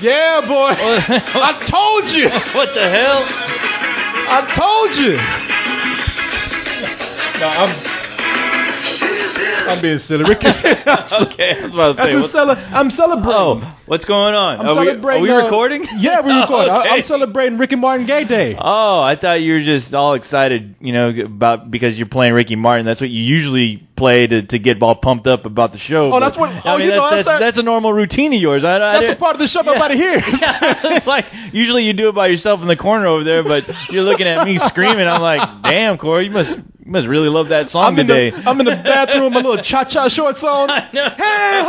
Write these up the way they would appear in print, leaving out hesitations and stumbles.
Yeah, boy. I told you. What the hell? I told you. No, I'm being silly. Ricky. Okay, I was about to say. I'm celebrating. Oh, what's going on? I'm celebrating. Are we recording? Yeah, we're recording. Okay. I'm celebrating Ricky Martin Gay Day. Oh, I thought you were just all excited, about because you're playing Ricky Martin. That's what you usually play to get all pumped up about the show. Oh, that's what. Oh, that's a normal routine of yours. That's a part of the show nobody hears. It's like usually you do it by yourself in the corner over there, but you're looking at me screaming. I'm like, damn, Corey, you must really love that song today. I'm in the bathroom, my little cha-cha shorts on. I know. Hey.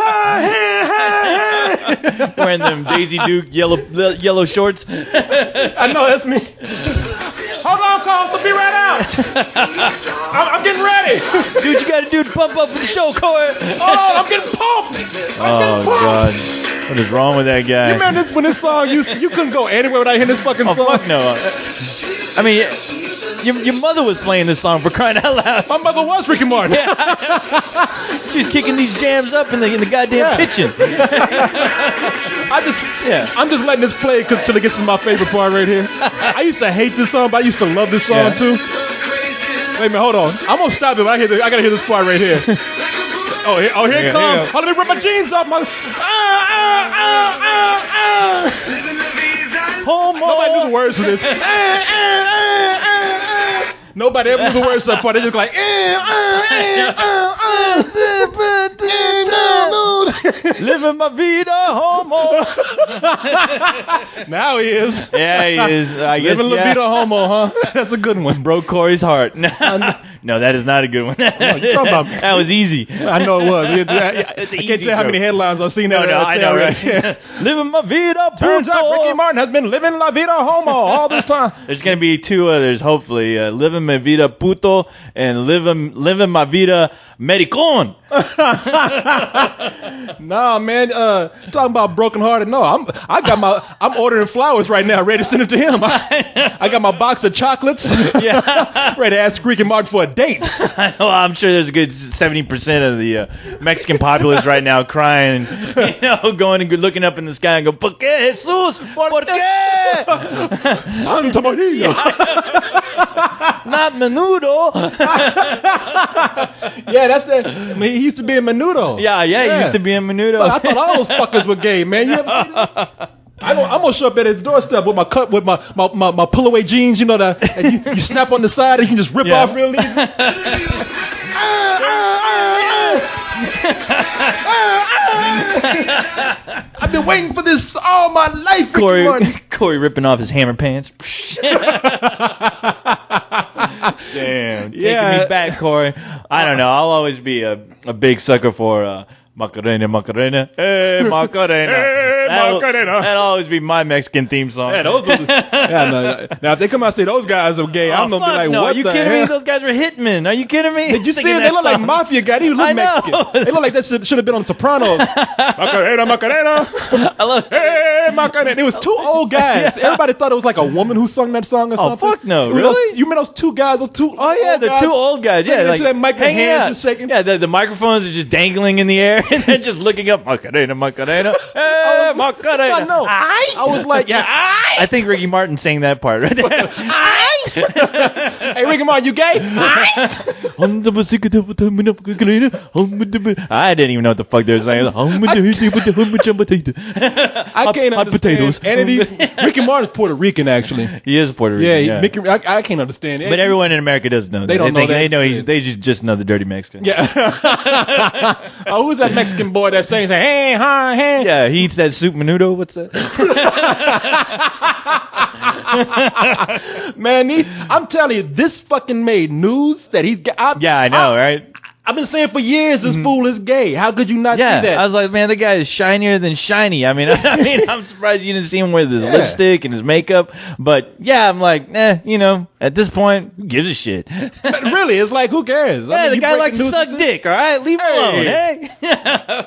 Wearing them Daisy Duke yellow shorts. I know, that's me. Hold on, Carl, so be right out. I'm getting ready. Do what you got to do to pump up for the show, Corey. Oh, I'm getting pumped. God. What is wrong with that guy? You remember when this song, you couldn't go anywhere without hearing this fucking song? Fuck no. I mean, your mother was playing this song, for crying out loud. My mother was Ricky Martin. Yeah. She's kicking these jams up in the goddamn kitchen. I'm just letting this play till it gets to my favorite part right here. I used to hate this song, but I used to love this song too. Wait a minute, hold on. I'm gonna stop it. I gotta hear this part right here. Oh, here it comes. Oh, let me rip my jeans off. Nobody knew the words to this. Nobody ever knew the words to that part. They just like, living my vida homo. Now he is. Yeah, he is. I guess. Living la vida homo, huh? That's a good one. Broke Corey's heart. No, that is not a good one. No, you're talking about, that was easy. I know it was. I can't tell how many headlines I've seen. No, I know, right? Living my vida puto. Turns out Ricky Martin has been living la vida homo all this time. There's going to be two others, hopefully. Living my vida puto and living my vida maricon. Nah, man. Talking about brokenhearted. No, I'm ordering flowers right now, ready to send it to him. I got my box of chocolates. Yeah, ready to ask Ricky Martin for a date. Well, I'm sure there's a good 70% of the Mexican populace right now crying, going and looking up in the sky and go, ¿Por qué, Jesús? ¿Por qué? Santa Maria. Not menudo. Yeah, that's it. I mean, he used to be in Menudo. Yeah, he used to be in Menudo. I thought all those fuckers were gay, man. I'm gonna show up at his doorstep with my pull away jeans, and you snap on the side and you can just rip off real easy. I've been waiting for this all my life, Corey ripping off his hammer pants. Damn, taking me back, Corey. I don't know. I'll always be a big sucker for Macarena, Macarena, hey Macarena. Hey Macarena. That'll always be my Mexican theme song. Yeah, those are now if they come out and say those guys are gay, I'm gonna be like, what? Are you kidding me? Those guys were hitmen. Are you kidding me? Did you see them? They look like mafia guys. They look Mexican. They look like that should have been on Sopranos. Macarena, Macarena. I love hey Macarena. It was two old guys. Yeah. Everybody thought it was like a woman who sung that song or something. Oh fuck no, really? You remember those two guys? Those two. Oh yeah, the two old guys. Yeah, like that mic, hands just shaking. Yeah, the microphones are just dangling in the air and then just looking up. Macarena, Macarena. Hey, Macarena. I know. I was like, yeah, I think Ricky Martin sang that part right there. Hey, Ricky Martin, you gay? I didn't even know what the fuck they were saying. I can't understand any of these. Ricky Martin's Puerto Rican, actually. He is Puerto Rican. Yeah, Mickey, I can't understand it. But everyone in America does know. They don't know that. They know they just know the dirty Mexican. Yeah. Oh, who's that Mexican boy that sings, hey, hi, hey? Yeah, he eats that soup menudo. What's that? Man, I'm telling you, this fucking made news that he's got. Yeah, I know, right? I've been saying for years this fool is gay. How could you not see that? I was like, man, the guy is shinier than shiny. I mean, I'm surprised you didn't see him with his lipstick and his makeup. But yeah, I'm like, at this point, who gives a shit? But really, it's like, who cares? Yeah, the guy likes to suck dick, all right? Leave him alone, hey?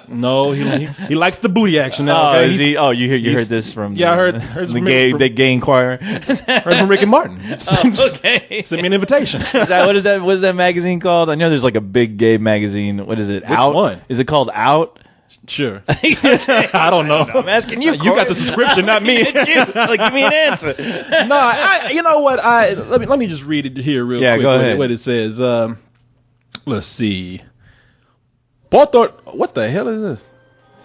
No, he likes the booty action now. Oh, okay? is he? Oh, you heard this from? Yeah, I heard the gay inquirer. Heard from Ricky Martin. Okay. Send me an invitation. What is that magazine called? I know there's like a big gay magazine. What is it? Which Out? one? Is it called Out? Sure. I don't know. I'm asking you. You got the subscription, not me. Like, give me an answer. No, you know what? Let me just read it here real quick. Go ahead. What it says. Let's see. What the hell is this?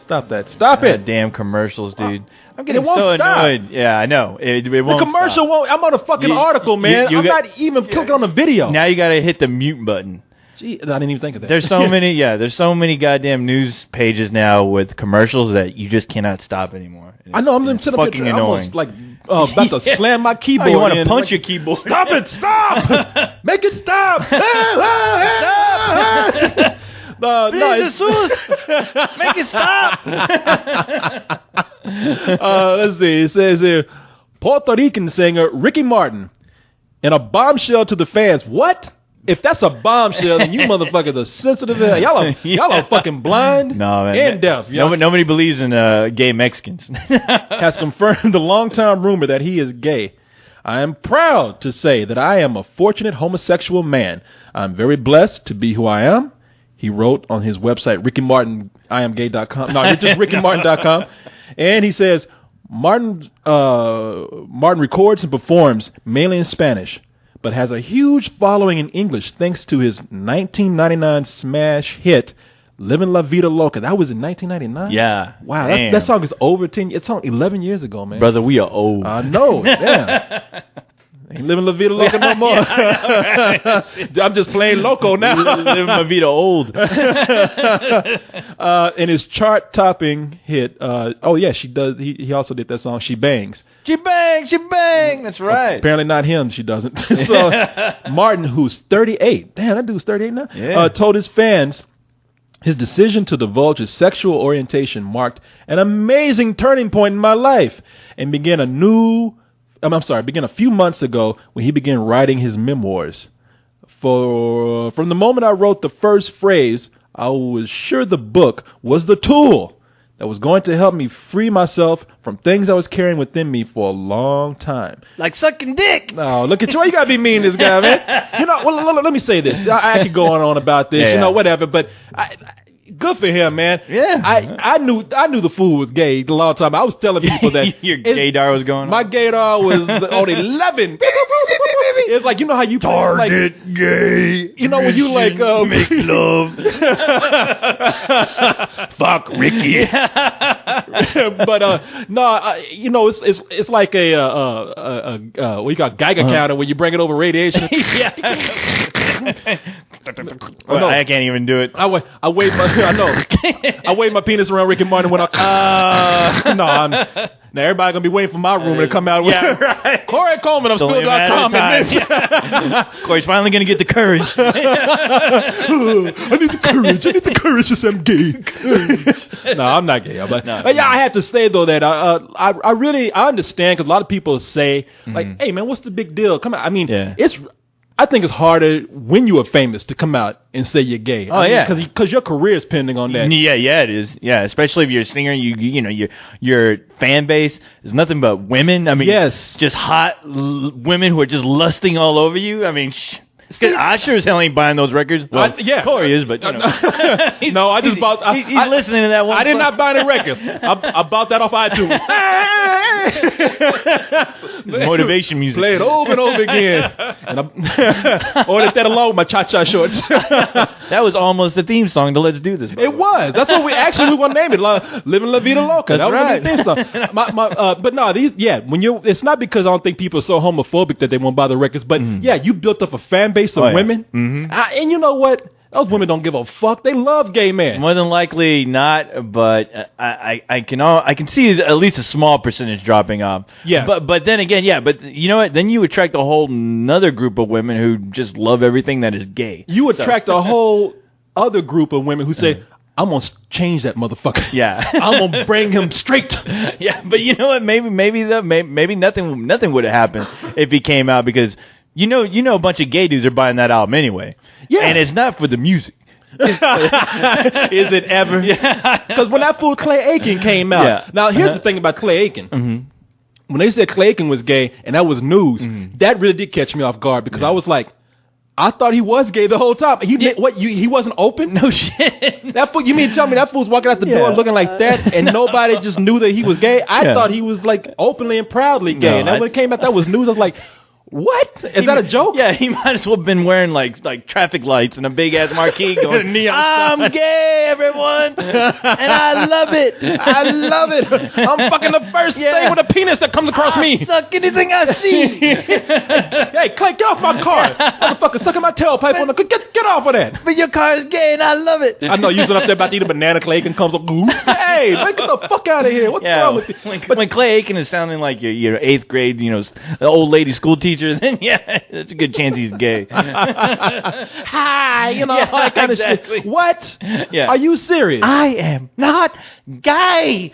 Stop that! Stop it! Damn commercials, dude. I'm getting won't so stop. annoyed. Yeah, I know. It won't. The commercial stop. won't. I'm on a fucking article, man. I'm not even clicking on the video. Now you got to hit the mute button. Gee, I didn't even think of that. There's so many. Yeah, there's so many goddamn news pages now with commercials that you just cannot stop anymore. I know. I'm sitting up fucking here, annoying. almost like about to slam my keyboard. You want to in. punch your keyboard? Stop it! Stop! Make it stop! Stop! No, make it stop. Let's see. It says here, Puerto Rican singer Ricky Martin in a bombshell to the fans. What? If that's a bombshell, then you motherfuckers are sensitive. Y'all are fucking blind and deaf. Nobody believes in gay Mexicans. Has confirmed the long-time rumor that he is gay. I am proud to say that I am a fortunate homosexual man. I'm very blessed to be who I am. He wrote on his website, RickyMartinIamGay.com. No, it's just RickyMartin.com. And he says, Martin records and performs mainly in Spanish, but has a huge following in English thanks to his 1999 smash hit, Livin' La Vida Loca. That was in 1999? Yeah. Wow, that song is over 10 years. It's on 11 years ago, man. Brother, we are old. I know. Damn. Ain't living La Vida Loca no more. I'm just playing loco now. Living La Vida old. In his chart-topping hit, she does. He also did that song, She Bangs. She bang, she bang. That's right. Apparently not him. She doesn't. So Martin, who's 38, damn, that dude's 38 now. Yeah. Told his fans his decision to divulge his sexual orientation marked an amazing turning point in my life, and began a few months ago when he began writing his memoirs. From the moment I wrote the first phrase, I was sure the book was the tool that was going to help me free myself from things I was carrying within me for a long time. Like sucking dick. No, look at you. You got to be mean to this guy, man. Let me say this. I could go on about this, whatever, but good for him, man. Yeah. I knew the fool was gay a long time. I was telling people that your gaydar was going on. My gaydar was on 11. It's like, you know how you Target like, gay. You know when you like make love. Fuck Ricky. But it's like a what you call Geiger counter when you bring it over radiation. Well, I can't even do it. I wave my penis around Ricky Martin when now everybody gonna be waiting for my room to come out with right. Corey Coleman of Spill.com. Corey's finally gonna get the courage. I need the courage to say I'm gay. No, I'm not gay. But I have to say though that I really understand, because a lot of people say like, hey man, what's the big deal? Come on. I mean, I think it's harder when you are famous to come out and say you're gay. Because your career is pending on that. Yeah, it is. Yeah, especially if you're a singer, your fan base is nothing but women. I mean, just hot women who are just lusting all over you. I mean, I sure as hell ain't buying those records. Well, Corey is, but no, I just bought. He's listening to that one. I did not buy the records. I bought that off iTunes. Motivation music. Play it over and over again. And I ordered that along with my cha-cha shorts. That was almost the theme song to Let's Do This. It was. That's what we want to name it. Living La Vida Loca. That's right. The theme song. But no, it's not because I don't think people are so homophobic that they won't buy the records. But you built up a fan base of women. And you know what? Those women don't give a fuck. They love gay men. More than likely not, but I can see at least a small percentage dropping off. Yeah. But then again, but you know what? Then you attract a whole another group of women who just love everything that is gay. You attract a whole other group of women who say, I'm going to change that motherfucker. Yeah. I'm going to bring him straight. Yeah, but you know what? Maybe nothing would have happened if he came out, because you know a bunch of gay dudes are buying that album anyway. Yeah. And it's not for the music. Is it ever? Because when that fool Clay Aiken came out. Now, here's the thing about Clay Aiken. When they said Clay Aiken was gay and that was news, that really did catch me off guard, because I was like, I thought he was gay the whole time. He wasn't open? No shit. That fool, you mean tell me that fool's walking out the door looking like that and nobody just knew that he was gay? I thought he was like openly and proudly gay. And then when it came out, that was news. I was like, what? Is that a joke? Yeah, he might as well have been wearing like traffic lights and a big ass marquee going, I'm gay, everyone, and I love it. I love it. I'm fucking the first thing with a penis that comes across me. Suck anything I see. Hey, Clay, get off my car. Motherfucker, sucking my tailpipe on the... Get off of that. But your car is gay and I love it. I know, you sit up there about to eat a banana, Clay Aiken comes up, hey, man, get the fuck out of here. What's wrong with you? When Clay Aiken is sounding like your 8th grade, the old lady school teacher, then that's a good chance he's gay. Hi, all that kind of shit. What? Yeah. Are you serious? I am not gay.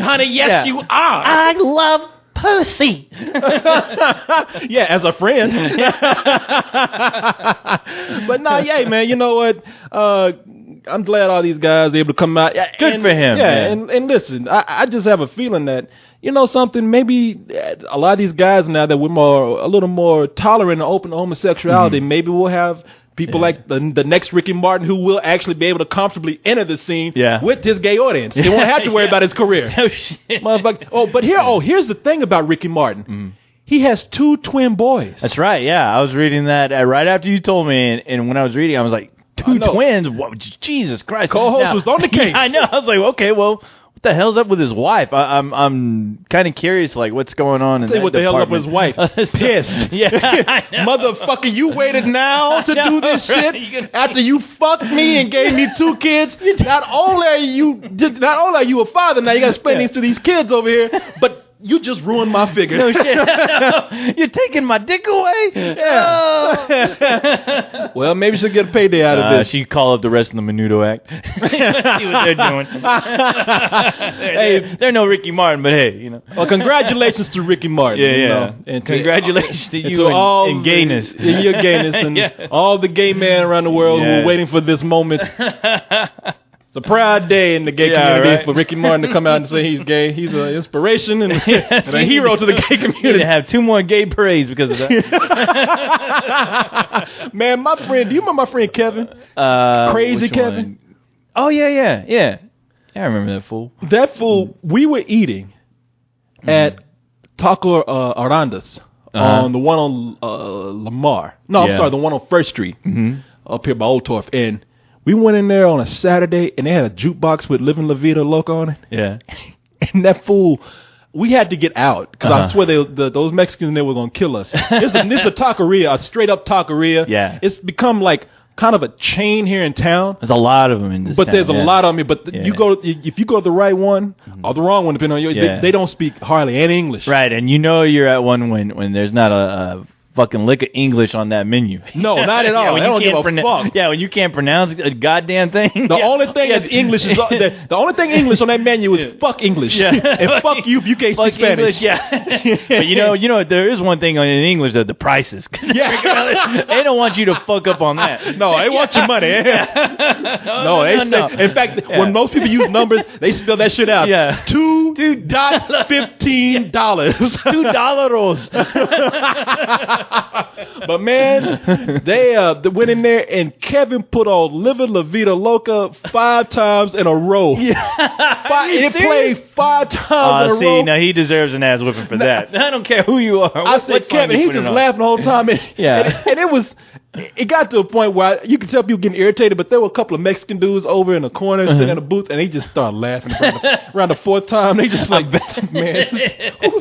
Honey, yes, you are. I love pussy. Yeah, as a friend. But yeah, man, you know what? I'm glad all these guys are able to come out. Good for him. Yeah, and listen, I just have a feeling that, something, maybe a lot of these guys now that we're a little more tolerant and open to homosexuality, maybe we'll have people like the next Ricky Martin who will actually be able to comfortably enter the scene with his gay audience. They won't have to worry about his career. No shit. But here's the thing about Ricky Martin. He has 2 twin boys. That's right, yeah. I was reading that right after you told me, and when I was reading, I was like, 2 twins? What? Jesus Christ. Co-host was on the case. I know. I was like, okay, well, what the hell's up with his wife? I'm kind of curious, like, what's going on in that what the hell's up with his wife? Pissed. Motherfucker, you waited now to do this shit after you fucked me and gave me 2 kids. Not only are you a father now, you got to explain these to these kids over here, but you just ruined my figure. No shit. You're taking my dick away? Yeah. Oh. Well, maybe she'll get a payday out of this. She call up the rest of the Menudo Act. See what they're doing. They're no Ricky Martin, but hey, Well, congratulations to Ricky Martin. Yeah. And congratulations to you and gayness. Your gayness and all the gay men around the world who are waiting for this moment. It's a proud day in the gay community for Ricky Martin to come out and say he's gay. He's an inspiration and a hero to the gay community. You need to have 2 more gay parades because of that. Man, my friend, do you remember my friend Kevin? Crazy Kevin? One? Oh, yeah. Yeah, I remember that fool. That fool, we were eating at Taco Aranda's on the one on Lamar. No, I'm sorry, the one on First Street up here by Old Torf. And we went in there on a Saturday, and they had a jukebox with Living La Vida Loca on it. Yeah. And that fool, we had to get out, because I swear those Mexicans there were going to kill us. This is a taqueria, a straight-up taqueria. Yeah. It's become like kind of a chain here in town. There's a lot of them in this town. But there's a lot of them. But if you go to the right one or the wrong one, depending on you, they don't speak hardly any English. Right, and you're at one when there's not a fucking lick of English on that menu. No, not at all. They don't give a fuck. Yeah, when you can't pronounce a goddamn thing. The only thing that's English is the only thing English on that menu is fuck English. Yeah. And fuck you if you can't speak Spanish. English, But you know, there is one thing in English, the prices. They don't want you to fuck up on that. No, they want your money. No. In fact, when most people use numbers, they spell that shit out. Yeah. $2.15. $2. But man, they went in there and Kevin put on Living La Vida Loca 5 times in a row. Yeah. It played 5 times in a row. Now he deserves an ass whipping for that. I don't care who you are. I said, Kevin, he just laughing the whole time. And it got to a point where you could tell people getting irritated, but there were a couple of Mexican dudes over in the corner sitting in a booth, and they just started laughing around the 4th time. They just like, man,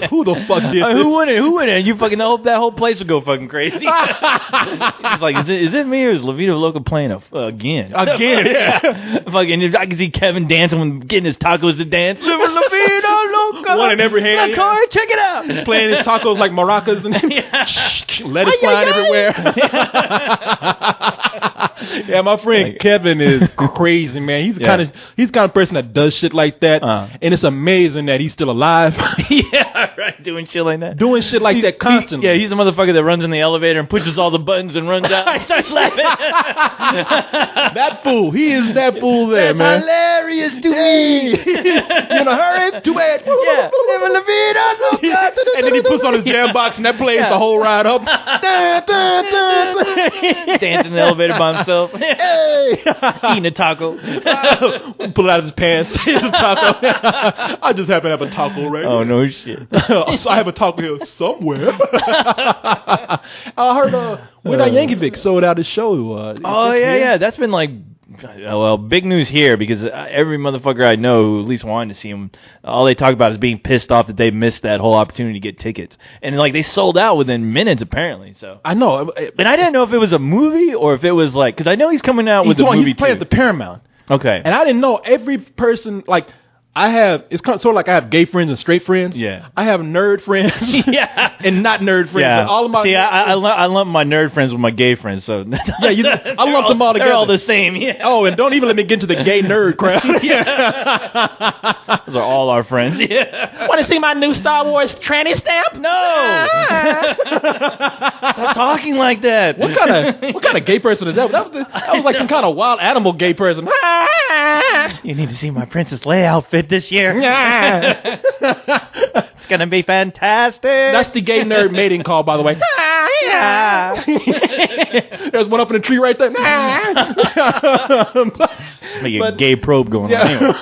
who the fuck did this? Who wouldn't? You fucking hope that whole place would go fucking crazy. It's like, is it me or is La Vida Loca playing again? Again, yeah. Fucking, I can see Kevin dancing when getting his tacos to dance. La Vida Loca. One in every hand. Check it out. Playing his tacos like maracas and lettuce flying everywhere. Yeah, my friend Kevin is crazy, man. He's the kind of person that does shit like that, and it's amazing that he's still alive. Yeah, right, doing shit like that. Doing shit like that constantly. He's the motherfucker that runs in the elevator and pushes all the buttons and runs out. I start laughing. That fool, he is that fool there, man. Hilarious to me. You in a hurry? Too bad. Yeah. And then he puts on his jam box and that plays the whole ride up. Dancing in the elevator by himself. Eating a taco. Pull it out of his pants. Eat a taco. I just happen to have a taco right Oh, here. no shit. So I have a taco here somewhere. I heard Weird Al Yankovic sold out his show. Yeah. That's been like, well, big news here because every motherfucker I know who at least wanted to see him, all they talk about is being pissed off that they missed that whole opportunity to get tickets. And like they sold out within minutes apparently. So I know. But I didn't know if it was a movie or if it was like, because I know he's coming out with a movie He's playing too. at the Paramount. Okay. And I didn't know every person, like, it's kind of sort of like I have gay friends and straight friends. Yeah. I have nerd friends. Yeah. And not nerd friends. Yeah. And all of my I lump my nerd friends with my gay friends. So yeah, I lump them all together. They're all the same. Yeah. Oh, and don't even let me get into the gay nerd crowd. Those are all our friends. Yeah. Want to see my new Star Wars tranny stamp? No. Stop talking like that. What kind of gay person is that? That was like some kind of wild animal gay person. You need to see my Princess Leia outfit this year. It's gonna be fantastic. That's the gay nerd mating call, by the way. There's one up in the tree right there. Make a gay probe going on. Anyway.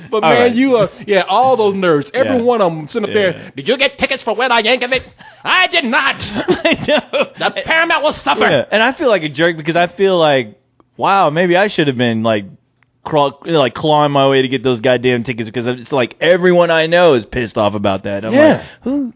But man, right. you all those nerds, every one of them sitting up there. Yeah. Did you get tickets for Weird Al Yankovic? I did not. I know. The Paramount will suffer. Yeah. And I feel like a jerk because I feel like, wow, maybe I should have been like clawing my way to get those goddamn tickets because it's like everyone I know is pissed off about that. I'm like, who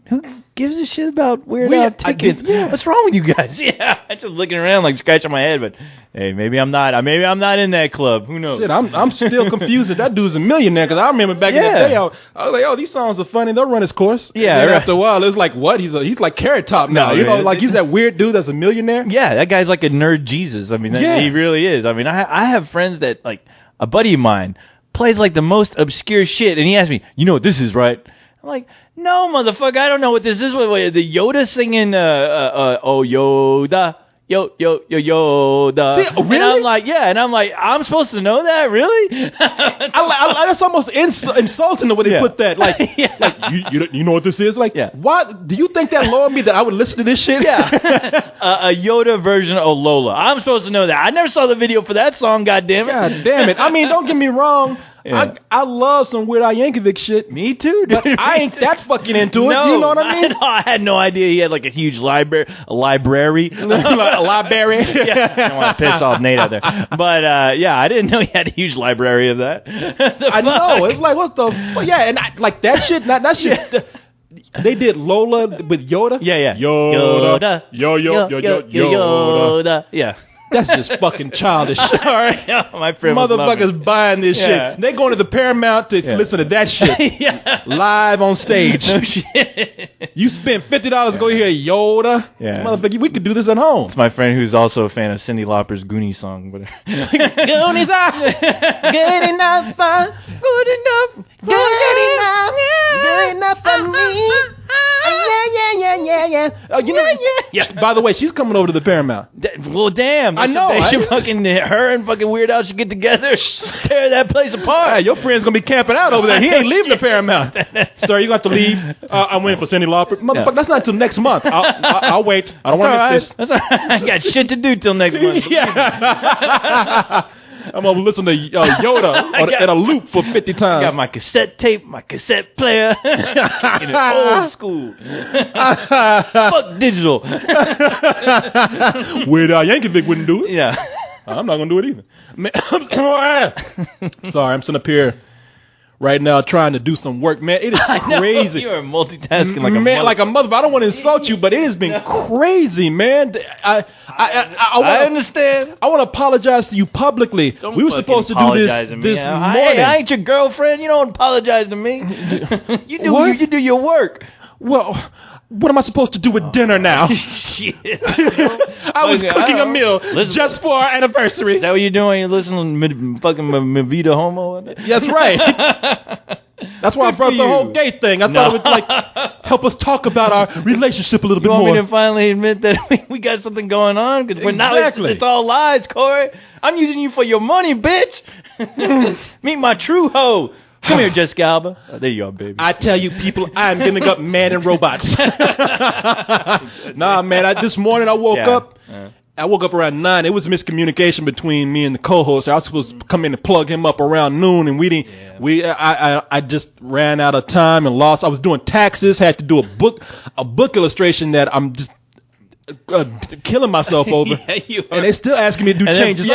gives a shit about Weird Al tickets? What's wrong with you guys? Yeah, I'm just looking around like scratching my head, but hey, maybe I'm not in that club. Who knows? Shit, I'm still confused that dude's a millionaire because I remember back in the day, I was like, oh, these songs are funny. They'll run his course. Yeah. And then after a while, it's like, what? He's like Carrot Top now. You know, like he's that weird dude that's a millionaire. Yeah, that guy's like a nerd Jesus. I mean, he really is. I mean, I have friends that like a buddy of mine plays like the most obscure shit, and he asked me, "You know what this is, right?" I'm like, "No, motherfucker, I don't know what this is." What the Yoda singing, "Oh Yoda." Yo, Yoda. See, really? And I'm like, I'm supposed to know that, really? That's almost insulting the way they put that. Like, you know what this is? Like, why do you think that lowered me that I would listen to this shit? Yeah, a Yoda version of Lola. I'm supposed to know that. I never saw the video for that song. God damn it! God damn it! I mean, don't get me wrong. Yeah. I love some Weird Al Yankovic shit. Me too, dude. But I ain't that fucking into it. You know what I mean? I had no idea he had like a huge library. A library. Yeah, I don't want to piss off Nate out there. But I didn't know he had a huge library of that. I know. It's like, what the fuck? Yeah, and like that shit, that shit. They did Lola with Yoda. Yeah. Yoda. Yoda. Yeah. That's just fucking childish. All right. My friend motherfuckers buying this shit. They going to the Paramount to listen to that shit live on stage. No shit. You spend $50 to go hear Yoda. Yeah. Motherfucker, we could do this at home. It's my friend who's also a fan of Cyndi Lauper's Goonies song. Goonies are good enough for good enough for me. Yeah. By the way, she's coming over to the Paramount. Well, damn. I know. Her and fucking Weird Al should get together, tear that place apart. Hey, your friend's gonna be camping out over there. He ain't leaving the Paramount. Sir, you got to leave. I'm waiting for Cyndi Lauper. Motherfucker, that's not until next month. I'll wait. I don't want to miss this. That's all right. I got shit to do till next month. I'm gonna listen to Yoda in a loop for 50 times. I got my cassette tape, my cassette player, in an old school. Fuck digital. Weird Al Yankovic wouldn't do it. Yeah, I'm not gonna do it either. Man, sorry, I'm sitting up here right now trying to do some work, man. It is crazy. You are multitasking like a man, like a mother. I don't want to insult you, but it has been crazy, man. I understand. I want to apologize to you publicly. We were supposed to do this morning. Hey, I ain't your girlfriend. You don't apologize to me. You do your work. Well, what am I supposed to do with dinner now? Shit. I was cooking a meal just for our anniversary. Is that what you're doing? You're listening to fucking Mavita Homo? That's right. That's why I brought the whole gay thing. I thought it would like help us talk about our relationship a little bit more. You want me to finally admit that we got something going on? Because now it's all lies, Corey. I'm using you for your money, bitch. Meet my true hoe. Come here, Jessica Alba. Oh, there you are, baby. I tell you, people, I'm giving up man and robots. Nah, man. This morning I woke up. I woke up around 9. It was miscommunication between me and the co-host. I was supposed to come in and plug him up around noon, and we didn't. I just ran out of time and lost. I was doing taxes. Had to do a book illustration that I'm just killing myself over. And they're still asking me to do changes.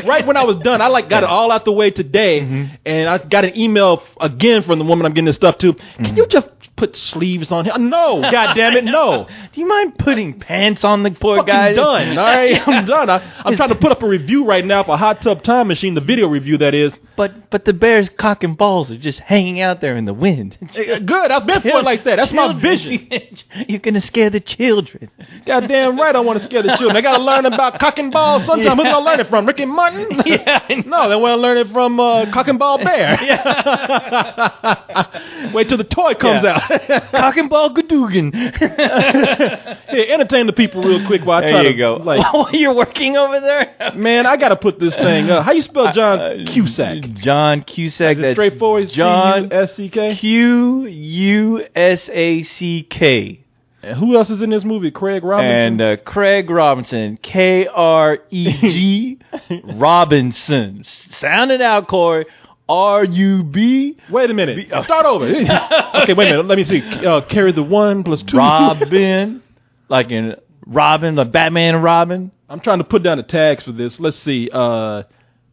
Right when I was done, I got it all out the way today, and I got an email again from the woman I'm getting this stuff to. Can you just put sleeves on him? No, God damn it, no. Do you mind putting pants on the poor guy? I'm done. All right, I'm done. I'm trying to put up a review right now for Hot Tub Time Machine, the video review that is. But the bear's cock and balls are just hanging out there in the wind. Good, I've been for it like that. That's my vision. You're gonna scare the children. Goddamn right, I want to scare the children. They gotta learn about cock and balls sometime. Who's gonna learn it from? Rick and Martin? No, they want to learn it from Cock and Ball Bear. Wait till the toy comes out. Cock and Ball Gadoogan. Hey, entertain the people real quick while I try to go. While you're working over there? Man, I gotta put this thing up. How you spell John Cusack? John Cusack. That's straightforward. John C-U-S-C-K? Q-U-S-A-C-K. And who else is in this movie? Craig Robinson? And Craig Robinson. K-R-E-G Robinson. Sound it out, Corey. R-U-B. Wait a minute. Start over. Okay, wait a minute. Let me see. Carry the 1 plus 2. Robin. Like in Robin, like Batman and Robin. I'm trying to put down the tags for this. Let's see.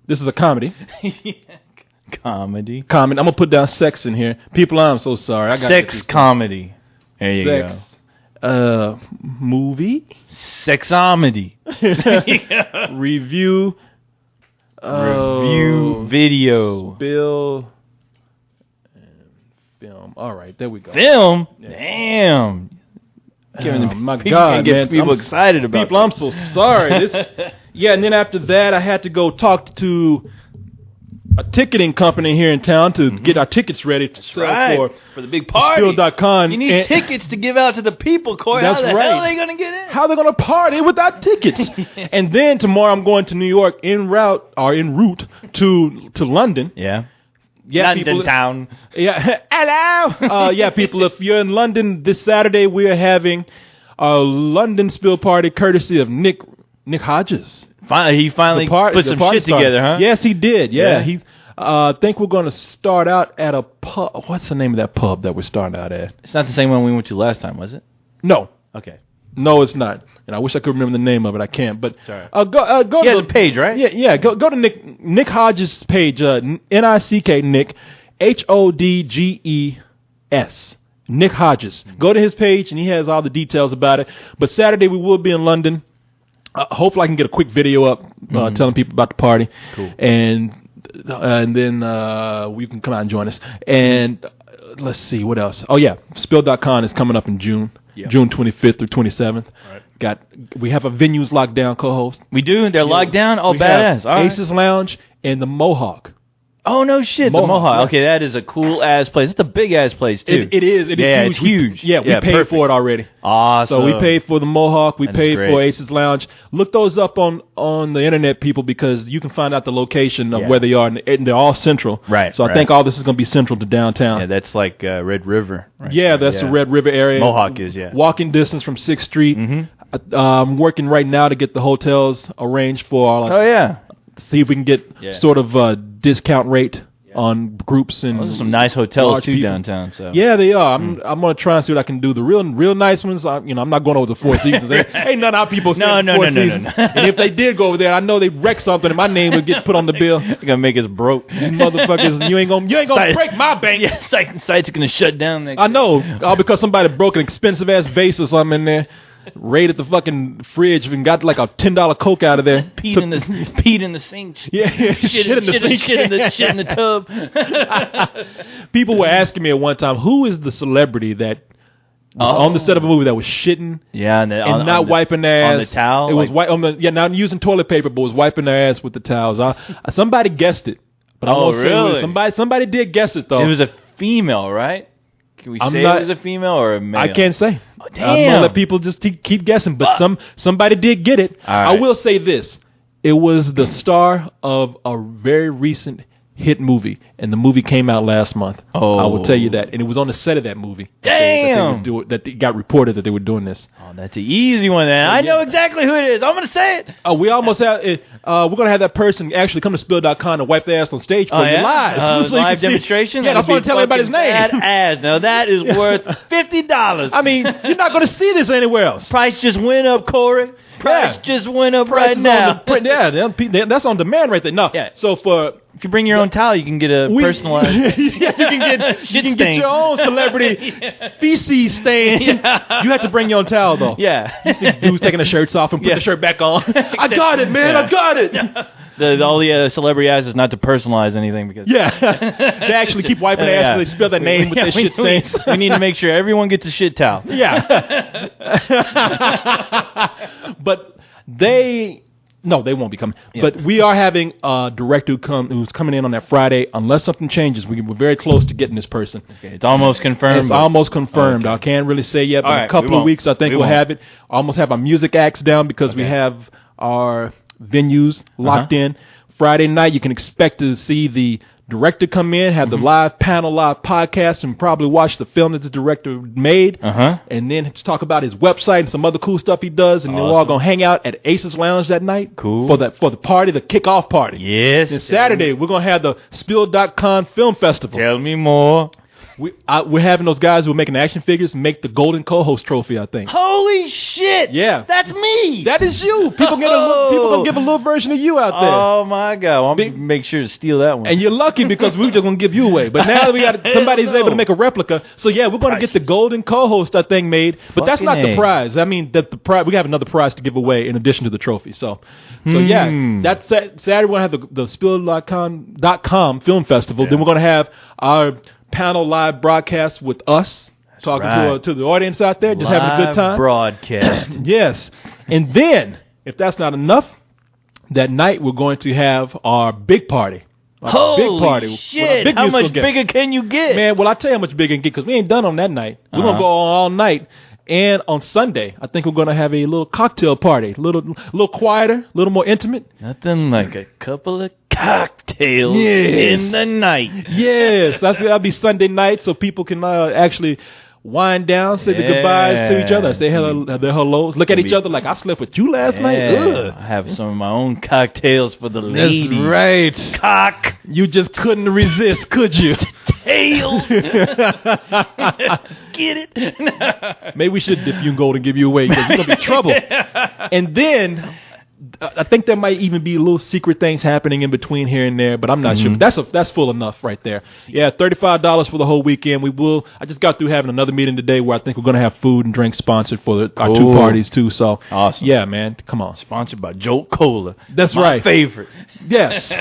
This is a comedy. Comedy. I'm going to put down sex in here. People, I'm so sorry. I got sex comedy. There you go. Movie. Sexomedy. Review. Review video. Spill. Film. All right, there we go. Film? Yeah. Damn. My God, man. People excited about people, I'm so sorry. And then after that, I had to go talk to a ticketing company here in town to get our tickets ready to sell for the big party. Spill.com. You need tickets to give out to the people, Corey. That's How the hell are they going to get in? How are they going to party without tickets? And then tomorrow I'm going to New York en route to London. Yeah. London town. Yeah. Hello. People, if you're in London this Saturday, we are having a London Spill party courtesy of Nick Hodges. He finally put some shit together, huh? Yes, he did. Yeah. He. I think we're going to start out at a pub. What's the name of that pub that we're starting out at? It's not the same one we went to last time, was it? No. Okay. No, it's not. And I wish I could remember the name of it. I can't. But go to the page, right? Yeah. Go to Nick Hodges' page. Nick Nick Hodges. Nick Hodges. Go to his page and he has all the details about it. But Saturday we will be in London. Hopefully I can get a quick video up telling people about the party. Cool. And then we can come out and join us. And let's see what else. Oh yeah, Spill.com is coming up in June. June 25th through 27th. Right. We have a venues locked down, co-host. We do? They're locked down? Oh, badass. All Aces Lounge and the Mohawk. Oh, no shit. The Mohawk. Okay, that is a cool-ass place. It's a big-ass place, too. It is. It is huge. We paid for it already. Awesome. So we paid for the Mohawk. We paid for Aces Lounge. Look those up on the internet, people, because you can find out the location of where they are, and they're all central. Right. So I think all this is going to be central to downtown. Yeah, that's like Red River. Right? That's the Red River area. Mohawk is, walking distance from 6th Street. Mm-hmm. I'm working right now to get the hotels arranged for all. See if we can get sort of a discount rate on groups and those are some nice hotels too downtown. So yeah, they are. I'm gonna try and see what I can do. The real nice ones. I'm not going over the Four Seasons. Ain't none of our people staying Four Seasons. No. And if they did go over there, I know they wreck something, and my name would get put on the bill. They're gonna make us broke, you motherfuckers. You ain't gonna break my bank. Yeah, site's gonna shut down. I know, all because somebody broke an expensive ass vase or something in there. Raided the fucking fridge and got like a $10 Coke out of there. Peed in the sink. Yeah, shit in the sink. Shit in the tub. People were asking me at one time, who is the celebrity that was on the set of a movie that was shitting and not wiping their ass on the towel? It was not using toilet paper, but was wiping their ass with the towels. Somebody guessed it. But I won't say really? Somebody did guess it though. It was a female, right? Can we say it was a female or a male? I can't say. Oh, damn. I'm gonna let people just keep guessing, but somebody did get it. All right. I will say this: it was the star of a very recent hit movie, and the movie came out last month. Oh, I will tell you that, and it was on the set of that movie. Damn, that they got reported that they were doing this. Oh, that's an easy one. Then I know exactly who it is. I'm gonna say it. We almost have it. We're gonna have that person actually come to Spill.com and wipe their ass on stage for you live. So live demonstration. Yeah, that's why I'm telling everybody's name. Badass. Now that is worth $50. I mean, you're not gonna see this anywhere else. Price just went up, Corey. Price just went up right now. That's on demand right there. No, so if you bring your own towel, you can get a personalized. You can get your own celebrity feces stain. You have to bring your own towel though. Yeah, you see dudes taking their shirts off and put the shirt back on. I got it, man. I got it. All the celebrity ass is not to personalize anything because they actually keep wiping their ass so they spill their name with their shit stains. We need to make sure everyone gets a shit towel. Yeah, but they won't be coming. Yeah. But we are having a director who's coming in on that Friday. Unless something changes, we're very close to getting this person. Okay, it's almost confirmed. It's almost confirmed. Okay. I can't really say yet, but in a couple of weeks, I think we'll have it. Almost have our music acts down because we have our venues locked in. Friday night, you can expect to see the director come in, have the live podcast, and probably watch the film that the director made, and then just talk about his website and some other cool stuff he does, and then we're all gonna hang out at Aces Lounge that night for the party, the kickoff party. Yes. Then Saturday, we're gonna have the Spill.com Film Festival. Tell me more. We're having those guys who are making action figures make the golden co-host trophy, I think. Holy shit! Yeah. That's me! That is you! People gonna give a little version of you out there. Oh my God. Well, I'm going to make sure to steal that one. And you're lucky because we're just going to give you away. But now we got somebody's able to make a replica. So yeah, we're going to get the golden co-host, I think, made. But that's not the prize. I mean, the prize, we have another prize to give away in addition to the trophy. So yeah, that's Saturday we're going to have the Spill.com Film Festival. Then we're going to have our panel live broadcast with us, talking to the audience out there, just having a good time. Broadcast. Yes. And then, if that's not enough, that night we're going to have our big party. Holy shit! How much bigger can you get? Man, well, I'll tell you how much bigger you can get because we ain't done on that night. We're going to go all night. And on Sunday, I think we're going to have a little cocktail party, a little quieter, a little more intimate. Nothing like a couple of cocktails in the night. Yes, that'll be Sunday night, so people can actually wind down, say the goodbyes to each other, say their hellos, look at each other like I slept with you last night. Ugh. I have some of my own cocktails for the ladies. That's right. Cock. You just couldn't resist, could you? Tail. Get it? Maybe we should dip you in gold and give you away because you're going to be trouble. And then I think there might even be little secret things happening in between here and there, but I'm not sure. But that's full enough right there. Yeah, $35 for the whole weekend. I just got through having another meeting today where I think we're going to have food and drinks sponsored for our two parties too. So awesome. Yeah, man, come on. Sponsored by Jolt Cola. That's my right. Favorite. Yes.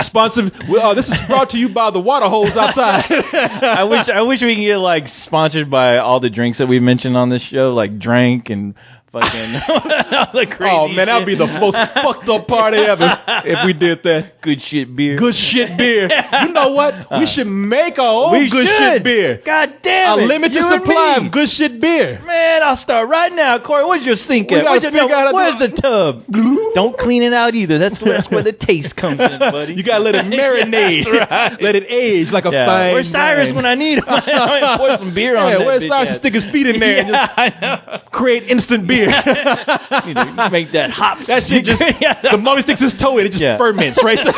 Sponsored. This is brought to you by the water hose outside. I wish we could get like sponsored by all the drinks that we mentioned on this show, like Drank and fucking all the crazy. Oh man, that'd be the most fucked up party ever if we did that. Good shit beer. Good shit beer. You know what? We should make our own good shit beer. God damn it! A limited supply of good shit beer. Man, I'll start right now, Corey. Where's your sink at? Where's the tub? Don't clean it out either. That's where the taste comes in, buddy. You gotta let it marinate. Right. Let it age like a fine. Where's Cyrus when I need him? Pour some beer on that. Where's Cyrus to stick his feet in there and just create instant beer? You make that hops. That shit just the moment sticks his toe in, it just ferments right there.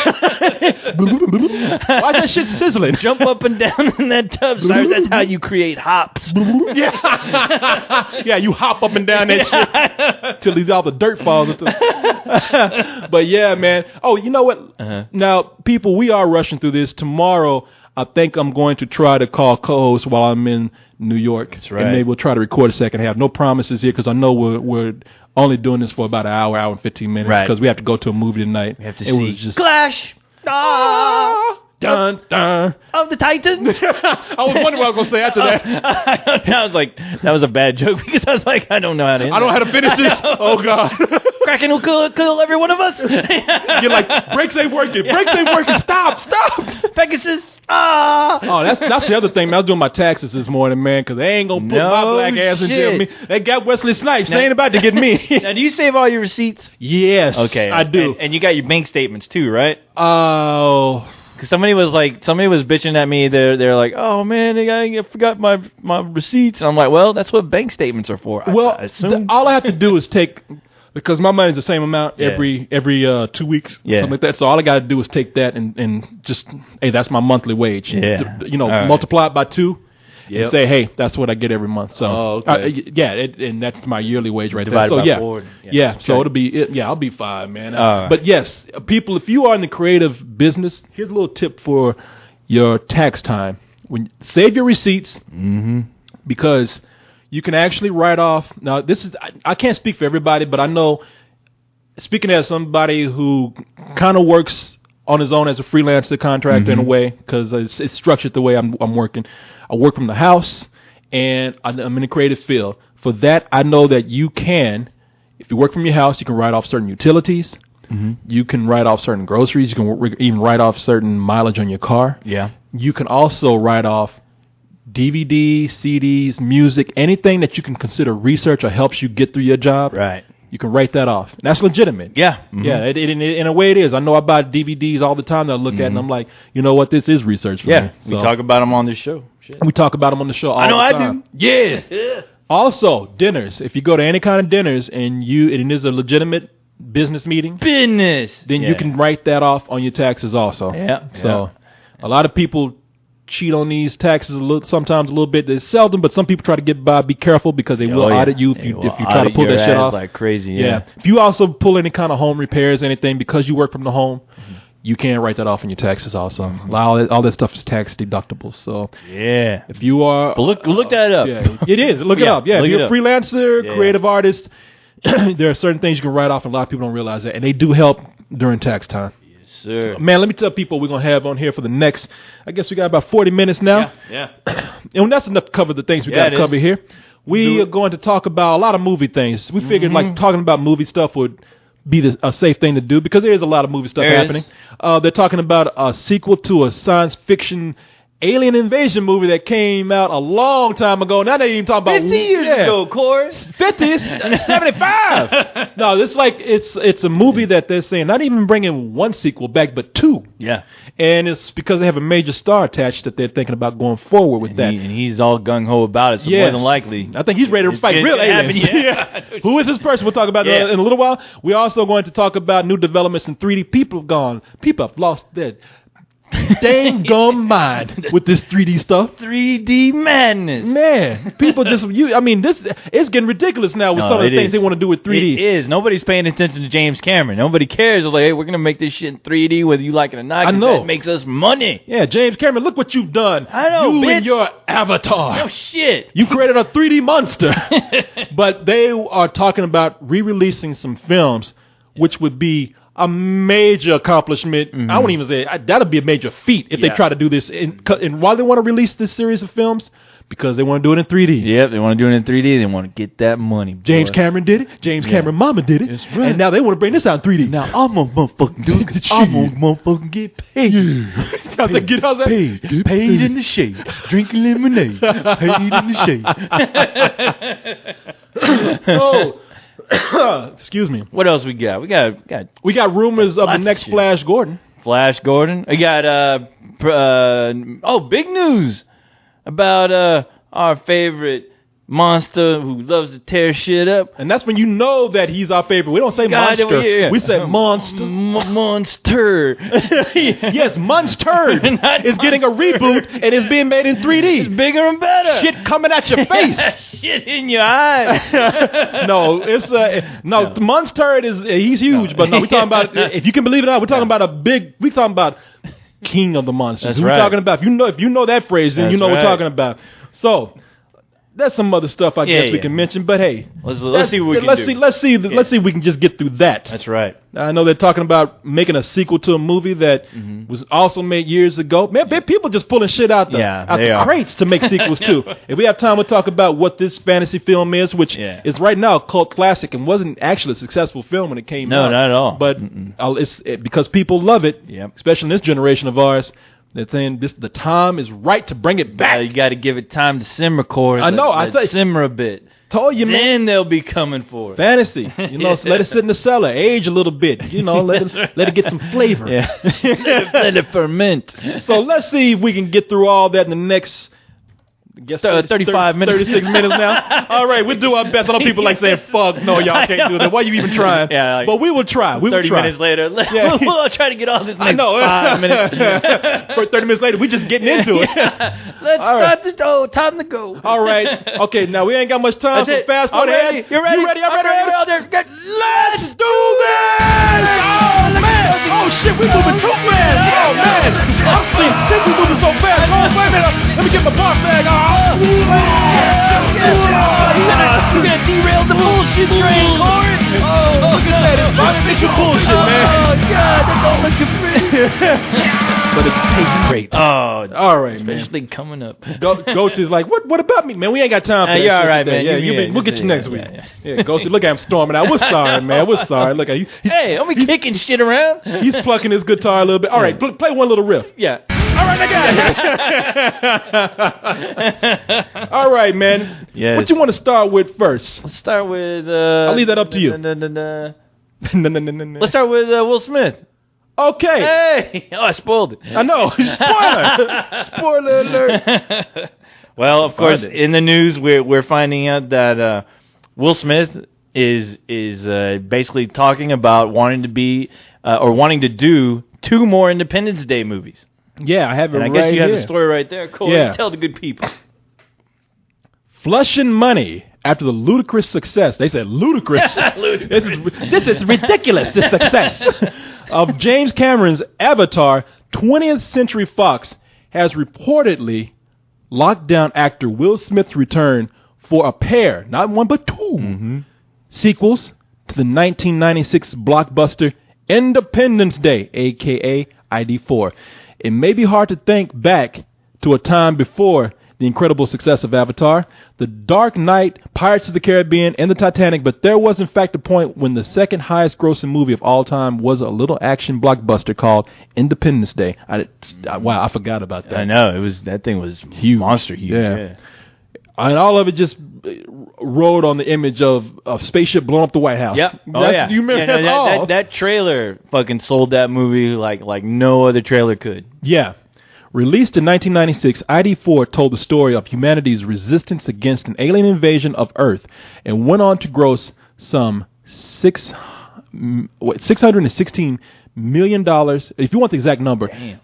Why's that shit sizzling? Jump up and down in that tub, Cyrus. That's how you create hops. Yeah, you hop up and down that shit till all the dirt falls into. But yeah, man. Oh, you know what? Now, people, we are rushing through this. Tomorrow, I think I'm going to try to call co-host while I'm in New York. That's right. And maybe we'll try to record a second half. No promises here because I know we're only doing this for about an hour and 15 minutes because we have to go to a movie tonight. We have to see Clash. Dun, dun. Of the Titans. I was wondering what I was going to say after that. I was like, that was a bad joke because I was like, I don't know how to end I don't know how to finish this. Oh, God. Kraken will kill every one of us. You're like, brakes ain't working. Stop. Pegasus. Oh, that's the other thing, man. I was doing my taxes this morning, man, because they ain't going to put my black ass in jail. They got Wesley Snipes. They ain't about to get me. Now, do you save all your receipts? Yes. Okay. I do. And you got your bank statements, too, right? Oh. Because somebody was bitching at me. They're like, oh, man, I forgot my receipts. And I'm like, well, that's what bank statements are for. Well, I assume. all I have to do is take... Because my money's the same amount every 2 weeks, something like that. So all I got to do is take that and just, hey, that's my monthly wage. Yeah. Multiply it by 2 and say, hey, that's what I get every month. So, and that's my yearly wage right there. So, by 4. So it'll be, I'll be fine, man. But yes, people, if you are in the creative business, here's a little tip for your tax time. Save your receipts because... You can actually write off. Now, I can't speak for everybody, but I know, speaking as somebody who kind of works on his own as a freelancer contractor in a way, because it's structured the way I'm working. I work from the house, and I'm in the creative field. For that, I know that you can, if you work from your house, you can write off certain utilities. You can write off certain groceries. You can even write off certain mileage on your car. Yeah. You can also write off DVDs, CDs, music, anything that you can consider research or helps you get through your job. Right. You can write that off. And that's legitimate. Yeah. Yeah. In a way it is. I know I buy DVDs all the time that I look at and I'm like, you know what? This is research for me. We talk about them on this show. Shit. We talk about them on the show all the time. I do. Yes. Also, dinners. If you go to any kind of dinners and it is a legitimate business meeting. Then you can write that off on your taxes also. Yeah. So a lot of people cheat on these taxes sometimes a little bit. It's seldom, but some people try to get by. Be careful because they will audit you if you try to pull that shit off like crazy. Yeah. If you also pull any kind of home repairs, anything because you work from the home, you can write that off in your taxes also. All that stuff is tax deductible. So if you are look that up. It is. Look it up. Yeah. If you're a freelancer, creative artist, there are certain things you can write off, and a lot of people don't realize that, and they do help during tax time. Sir. Man, let me tell people we're going to have on here for the next, I guess we got about 40 minutes now. Yeah. And that's enough to cover the things we got to cover here. We are going to talk about a lot of movie things. We figured like talking about movie stuff would be a safe thing to do because there is a lot of movie stuff happening. They're talking about a sequel to a science fiction alien invasion movie that came out a long time ago. Now they even talking about 50 years ago, Corey. 50s, 75. No, it's a movie that they're saying not even bringing one sequel back, but 2. Yeah, and it's because they have a major star attached that they're thinking about going forward with that. And he's all gung ho about it. So more than likely, I think he's ready to fight real aliens. Who is this person? We'll talk about that in a little while. We're also going to talk about new developments in 3D. People have lost their dang gum mind with this 3D stuff. 3D madness. Man, people this it's getting ridiculous now with some of the things they want to do with 3D. It is. Nobody's paying attention to James Cameron. Nobody cares. It's like, hey, we're going to make this shit in 3D whether you like it or not. I know. That makes us money. Yeah, James Cameron, look what you've done. I know, You bitch. and your avatar. No shit. You created a 3D monster. But they are talking about re-releasing some films, which would be a major accomplishment. I wouldn't even say that'll be a major feat if they try to do this. And why they want to release this series of films? Because they want to do it in 3D. Yep, they want to do it in 3D. They want to get that money. James Cameron did it. James Cameron mama did it. That's right. And now they want to bring this out in 3D. Now I'm gonna motherfucking do it. I'm gonna motherfucking get paid. How's that? Paid in the shade. Drinking lemonade. Paid in the shade. Excuse me. What else we got? We got rumors of the next Flash Gordon. Flash Gordon. We got big news about our favorite monster who loves to tear shit up. And that's when you know that he's our favorite. We don't say monster. We say monster. Monster. Yes, Monster is getting a reboot and is being made in 3D. It's bigger and better. Shit coming at your face. Shit in your eyes. Monster he's huge, but no, we're talking about, if you can believe it or not, we're talking about King of the Monsters. That's who right. We're talking about. If you know that phrase, then you know what we're talking about. So, there's some other stuff I guess we can mention, but hey, let's see what we can do. Let's see if we can just get through that. That's right. I know they're talking about making a sequel to a movie that was also made years ago. Man, people just pulling shit out the crates to make sequels too. If we have time, we'll talk about what this fantasy film is, which is right now a cult classic and wasn't actually a successful film when it came out. No, not at all. But it's because people love it, especially in this generation of ours. They're saying the time is right to bring it back. You got to give it time to simmer, Corey. I know. I thought simmer a bit. Told you, man. Then they'll be coming for it. Fantasy, so let it sit in the cellar, age a little bit. Let it get some flavor. Yeah. Let it ferment. So let's see if we can get through all that in the next. 35 minutes. 36 minutes now. All right, we'll do our best. I know people like saying, fuck, no, y'all can't do that. Why you even trying? But we will try. 30 minutes later. We'll try to get all this next 5 minutes. For 30 minutes later, we just getting into it. Let's start the show. Time to go. All right. Okay, now we ain't got much time, so fast forward ahead. You ready? You ready? I'm ready. Let's do this! Oh, man. Oh, shit, we moving too fast. Oh, man. I'm seeing shit, we moving so fast. Oh, wait a minute. Let me get my bar bag on. You gonna derail the bullshit train, Corey? Oh, look at that. It's artificial bullshit, man. Oh, God, that's all looking pretty. But it tastes great. Oh, all right, especially coming up. Ghost is like, what about me, man? We ain't got time for that. You're all right, man. We'll get you next week. Yeah, Ghosty, look at him storming out. We're sorry, man. We're sorry. Look at you. Hey, I'm kicking shit around. He's plucking his guitar a little bit. All right, play one little riff. Yeah. All right, I got it. All right, man. Yes. What you want to start with first? Let's start with... I'll leave that up to you. Let's start with Will Smith. Okay. Hey! Oh, I spoiled it. I know. Spoiler alert. Well, of course, in the news, we're finding out that Will Smith is basically talking about wanting to do 2 more Independence Day movies. Yeah, I have it right here. I guess you have the story right there. Cool. Yeah. Tell the good people. Flushing money after the ludicrous success. They said ludicrous. This is ridiculous, this success of James Cameron's Avatar. 20th Century Fox has reportedly locked down actor Will Smith's return for a pair, not one but 2, sequels to the 1996 blockbuster Independence Day, a.k.a. ID4. It may be hard to think back to a time before the incredible success of Avatar, The Dark Knight, Pirates of the Caribbean, and the Titanic, but there was in fact a point when the second highest grossing movie of all time was a little action blockbuster called Independence Day. Wow, I forgot about that. I know, that thing was huge, monster huge. Yeah. And all of it just rode on the image of spaceship blowing up the White House. Yep. You remember that trailer fucking sold that movie like no other trailer could. Yeah. Released in 1996, ID4 told the story of humanity's resistance against an alien invasion of Earth and went on to gross some $616 million. If you want the exact number. Damn.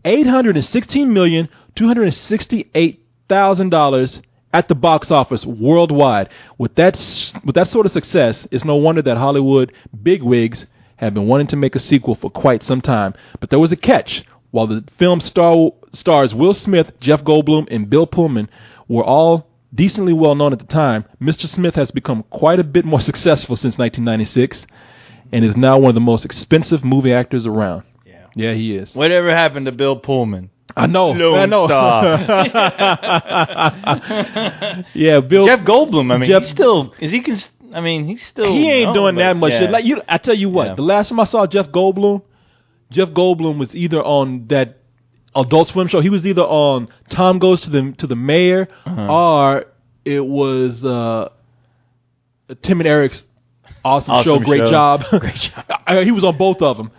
$816,268,000 at the box office worldwide. With that sort of success, it's no wonder that Hollywood bigwigs have been wanting to make a sequel for quite some time. But there was a catch. While the film stars Will Smith, Jeff Goldblum, and Bill Pullman were all decently well known at the time, Mr. Smith has become quite a bit more successful since 1996 and is now one of the most expensive movie actors around. Yeah, he is. Whatever happened to Bill Pullman? I know. Lone Star. Yeah, Bill. Jeff Goldblum. I mean, he's still. Is he? He's still. He ain't doing that much shit. Like I tell you what. The last time I saw Jeff Goldblum was either on that Adult Swim show. He was either on Tom Goes to the Mayor, or it was Tim and Eric's awesome show. Great job. Great job. He was on both of them.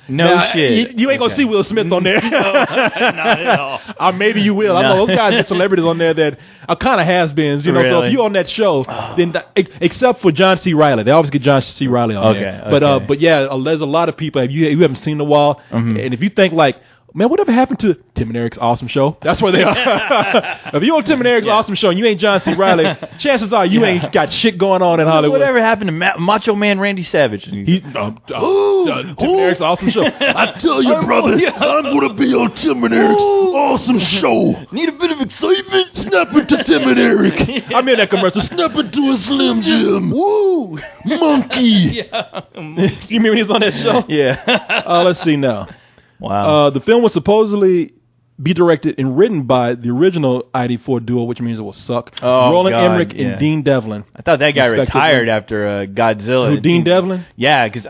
Shit. You ain't gonna see Will Smith on there. No, not at all. Or maybe you will. I know those guys get celebrities on there that are kind of has-beens. Really? So if you're on that show, then except for John C. Reilly, they always get John C. Reilly on there. But yeah, there's a lot of people you haven't seen in a while, and if you think like Man, whatever happened to Tim and Eric's Awesome Show? That's where they are. If you're on Tim and Eric's Awesome Show and you ain't John C. Reilly, chances are you ain't got shit going on in Hollywood. Whatever happened to Macho Man Randy Savage? Tim and Eric's Awesome Show. I tell you, brother, I'm going to be on Tim and Eric's Awesome Show. Need a bit of excitement? Snap it to Tim and Eric. I'm in that commercial. Snap it to a Slim Jim. Woo! Monkey. You mean when he was on that show? Yeah. Let's see now. Wow. The film was supposedly be directed and written by the original ID4 duo, which means it will suck. Roland Emmerich and Dean Devlin. I thought that guy retired after Godzilla. Who, Dean Devlin? Yeah, because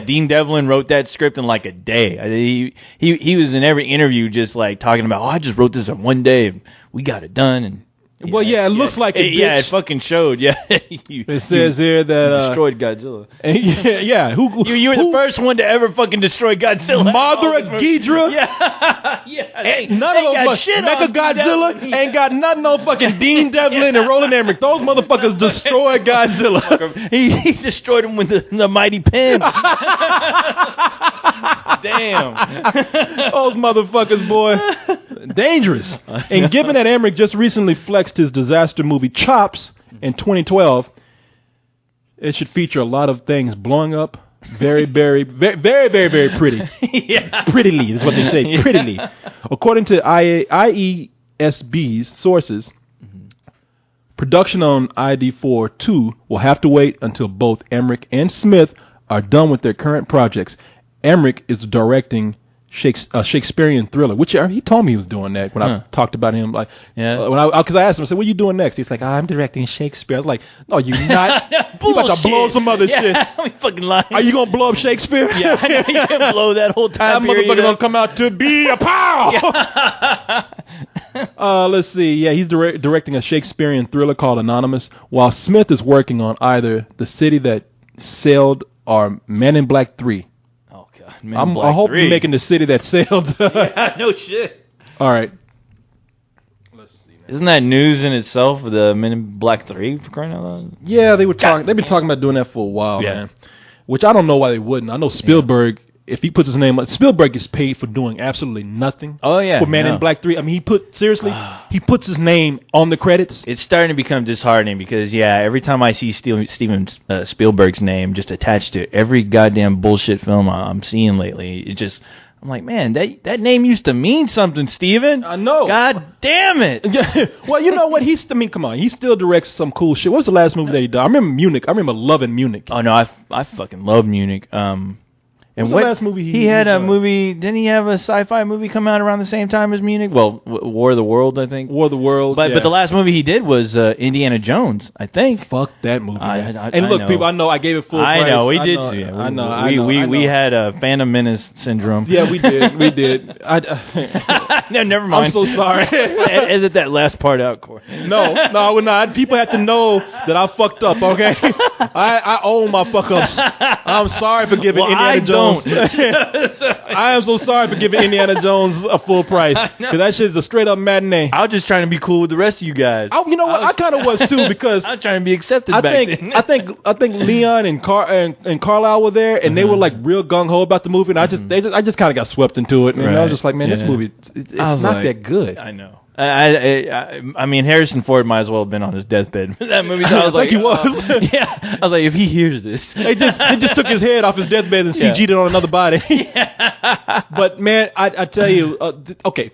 Dean Devlin wrote that script in like a day. He was in every interview just like talking about, I just wrote this in one day. And we got it done. And it looks like it. Yeah, it fucking showed. Yeah, it says here that destroyed Godzilla. You were the first one to ever fucking destroy Godzilla. Madara Ghidra. Yeah. None of those Mecha Godzilla ain't got nothing on fucking Dean Devlin and Roland Emmerich. Those motherfuckers destroyed Godzilla. He destroyed him with the mighty pen. Damn. Those motherfuckers, boy. Dangerous. And given that Emmerich just recently flexed his disaster movie Chops in 2012, it should feature a lot of things blowing up very, very, very, very, very, very pretty. Prettily is what they say. Prettily. According to IESB's sources, production on ID4 2 will have to wait until both Emmerich and Smith are done with their current projects. Emmerich is directing a Shakespearean thriller, which he told me he was doing that when I talked about him. Like, because I asked him, I said, "What are you doing next?" He's like, "I'm directing Shakespeare." I was like, "No, you're not. You about to blow some other shit. I'm fucking lying. Are you gonna blow up Shakespeare? Yeah, I know you can blow that whole time. That motherfucker gonna come out to be a pow." Let's see. Yeah, he's directing a Shakespearean thriller called Anonymous, while Smith is working on either The City That Sailed or Men in Black 3. I hope you're making The City That Sailed. Yeah, no shit. All right. Let's see. Isn't that news in itself? The Men in Black 3 for crying out loud? Yeah, they've been talking about doing that for a while, man. Which I don't know why they wouldn't. I know Spielberg. If he puts his name, Spielberg gets paid for doing absolutely nothing. For Man in Black 3. I mean, he puts his name on the credits. It's starting to become disheartening because every time I see Steven Spielberg's name just attached to every goddamn bullshit film I'm seeing lately, I'm like, man, that name used to mean something, Steven. I know. God damn it. Well, you know what? Come on. He still directs some cool shit. What was the last movie that he did? I remember Munich. I remember loving Munich. Oh no, I fucking love Munich. And what last movie he had a movie? Didn't he have a sci-fi movie come out around the same time as Munich? Well, War of the World, I think. War of the World. But the last movie he did was Indiana Jones, I think. Fuck that movie. And look, people, I know I gave it full price. I know we did too. Yeah, I know. We had a Phantom Menace syndrome. Yeah, we did. We did. No, never mind. I'm so sorry. Edit that last part out, Corey. No, I would not. People have to know that I fucked up. Okay, I own my fuck ups. I'm sorry for giving Indiana Jones. I am so sorry for giving Indiana Jones a full price because that shit is a straight up matinee. I was just trying to be cool with the rest of you guys. You know what? I kind of was too because I was trying to be accepted back then. I think Leon and Carlisle were there and they were like real gung ho about the movie and I just kind of got swept into it and I was just like, man, this movie it's not that good. I know. I mean, Harrison Ford might as well have been on his deathbed for that movie. So I was like, he was. I was like, if he hears this, they just took his head off his deathbed and CG'd it on another body. But man, I tell you, okay,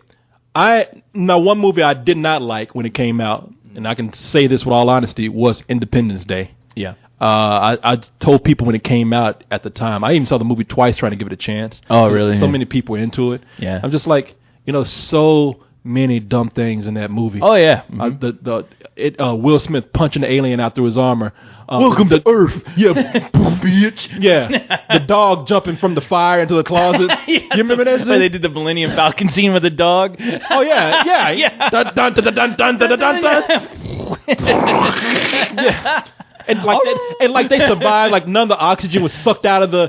one movie I did not like when it came out, and I can say this with all honesty, was Independence Day. Yeah. I told people when it came out at the time. I even saw the movie twice trying to give it a chance. Oh, really? So many people were into it. Yeah. I'm just like, so many dumb things in that movie. Oh yeah. Will Smith punching the alien out through his armor. Welcome to Earth, bitch. Yeah. The dog jumping from the fire into the closet. You remember that scene? Where they did the Millennium Falcon scene with the dog. Oh yeah. Dun, dun, dun, dun, dun, dun, dun, dun, dun. Yeah. And like they survived. Like none of the oxygen was sucked out of the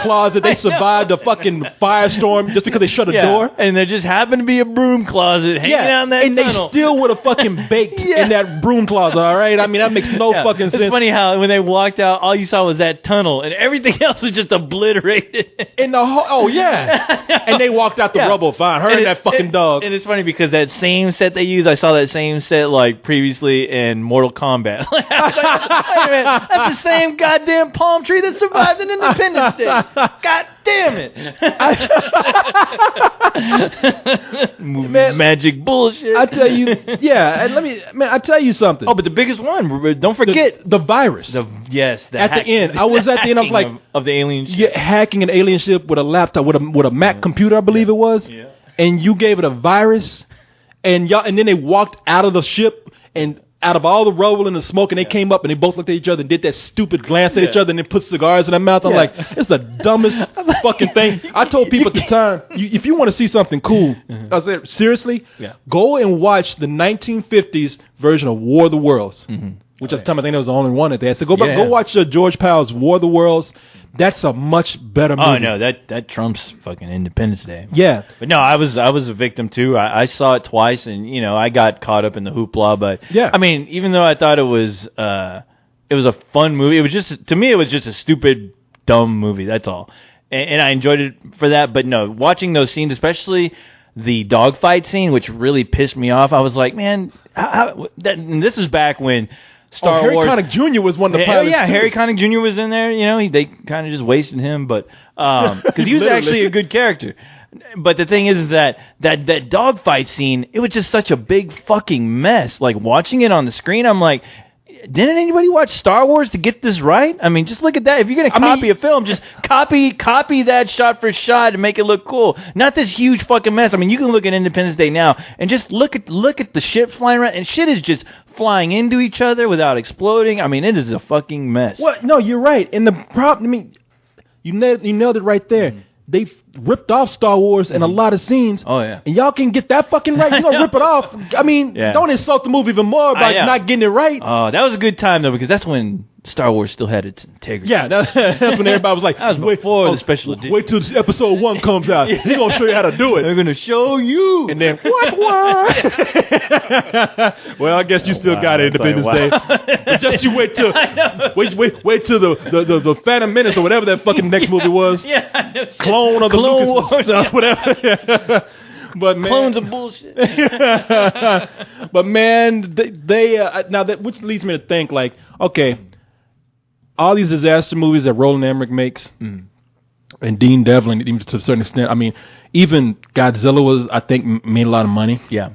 closet. They survived the fucking firestorm just because they shut a door. And there just happened to be a broom closet hanging out in that tunnel. They still would have fucking baked in that broom closet. All right, I mean that makes no fucking sense. It's funny how when they walked out, all you saw was that tunnel, and everything else was just obliterated. In the and they walked out the rubble fine. Her and that fucking dog. And it's funny because that same set they used, I saw that same set like previously in Mortal Kombat. Wait a minute, that's the same goddamn palm tree that survived in Independence Day. God damn it. Magic bullshit. I tell you, and I tell you something. Oh, but the biggest one, don't forget the virus. At the end, I was at the end. I was like, of the alien ship. Hacking an alien ship with a laptop, with a Mac computer, I believe it was. Yeah. And you gave it a virus, and then they walked out of the ship and out of all the rubble and the smoke, and they came up and they both looked at each other and did that stupid glance at each other and then put cigars in their mouth. I'm like, it's the dumbest fucking thing. I told people at the time, if you want to see something cool, I said, seriously, go and watch the 1950s version of War of the Worlds, which at the time I think that was the only one that they had. So go watch George Powell's War of the Worlds. That's a much better movie. Oh no, that trumps fucking Independence Day. Yeah, but no, I was a victim too. I saw it twice, and I got caught up in the hoopla. But I mean, even though I thought it was a fun movie, it was just, to me, it was just a stupid, dumb movie. That's all, and I enjoyed it for that. But no, watching those scenes, especially the dogfight scene, which really pissed me off. I was like, man, and this is back when Harry Wars. Connick Jr. was one of the pilots. Yeah, Harry Connick Jr. was in there. They kind of just wasted him, but because he was actually a good character. But the thing is that dogfight scene, it was just such a big fucking mess. Like watching it on the screen, I'm like, didn't anybody watch Star Wars to get this right? I mean, just look at that. If you're going to copy a film, just copy that shot for shot and make it look cool. Not this huge fucking mess. I mean, you can look at Independence Day now and just look at the ships flying around, and shit is just flying into each other without exploding. I mean, it is a fucking mess. Well, no, you're right. And the problem, I mean, you nailed it right there. They ripped off Star Wars in a lot of scenes. Oh, yeah. And y'all can get that fucking right. You're going to rip it off. I mean, don't insult the movie even more by not getting it right. Oh, that was a good time, though, because that's when Star Wars still had its integrity. Yeah, that's when everybody was like, that was before the special edition. Wait till episode 1 comes out. He's going to show you how to do it. They're going to show you. And then, what? Well, I guess you still got it, Independence Day. But just you wait till the Phantom Menace or whatever that fucking next movie was. Clone of the Clone Wars, whatever. But man, clones of bullshit. But man, they now that, which leads me to think, like, okay, all these disaster movies that Roland Emmerich makes, and Dean Devlin, even to a certain extent, I mean, even Godzilla was, I think, made a lot of money. Yeah.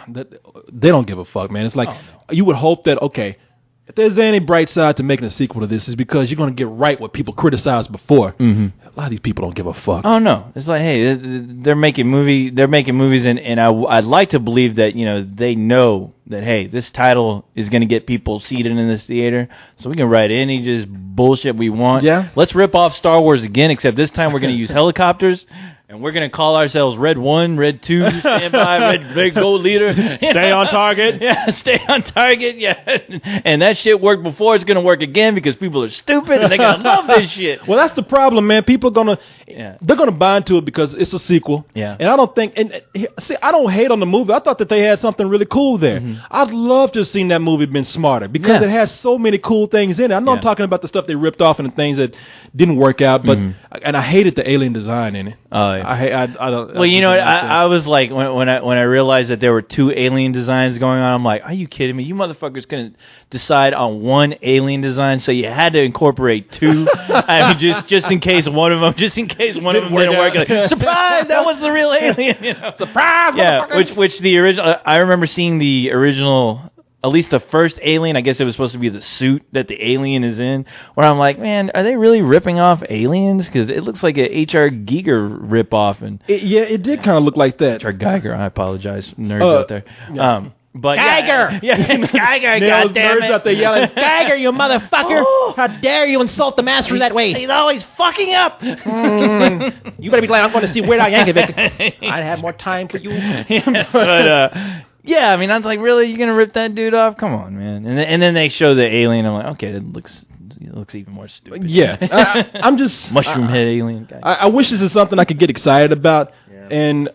They don't give a fuck, man. It's like, you would hope that, okay, if there's any bright side to making a sequel to this, is because you're going to get right what people criticized before. A lot of these people don't give a fuck. Oh no, it's like, hey, they're making movies, and I'd like to believe that they know that, hey, this title is going to get people seated in this theater, so we can write any just bullshit we want. Yeah, let's rip off Star Wars again, except this time we're going to use helicopters. And we're going to call ourselves Red 1, Red 2, stand by, Red Gold Leader. Stay on target. Yeah, stay on target, yeah. And that shit worked before, it's going to work again because people are stupid and they're going to love this shit. Well, that's the problem, man. People are going to, they're going to buy into it because it's a sequel. Yeah. And I don't think, see, I don't hate on the movie. I thought that they had something really cool there. I'd love to have seen that movie been smarter because it has so many cool things in it. I know I'm talking about the stuff they ripped off and the things that didn't work out, but, and I hated the alien design in it. Oh, yeah. I don't. Well, I was like, when I realized that there were 2 alien designs going on, I'm like, are you kidding me? You motherfuckers couldn't decide on one alien design, so you had to incorporate 2. I mean, just in case one of them didn't work. Like, surprise! That was the real alien. Surprise! Yeah, which the original. I remember seeing the original. At least the first Alien, I guess it was supposed to be the suit that the alien is in, where I'm like, man, are they really ripping off aliens? Because it looks like a H.R. Giger ripoff. It did kind of look like that. H.R. Geiger, I apologize, nerds out there. Yeah. But Geiger! Geiger, goddammit. Nerds out there yelling, Geiger, you motherfucker! How dare you insult the master that way? He's always fucking up! You better be glad I'm going to see Weird Al Yankovic. I'd have more time for you. But, Yeah, I mean, I was like, really? You're gonna rip that dude off? Come on, man. And then they show the alien. I'm like, okay, it looks even more stupid. Yeah, I'm just mushroom head alien guy. I wish this is something I could get excited about, and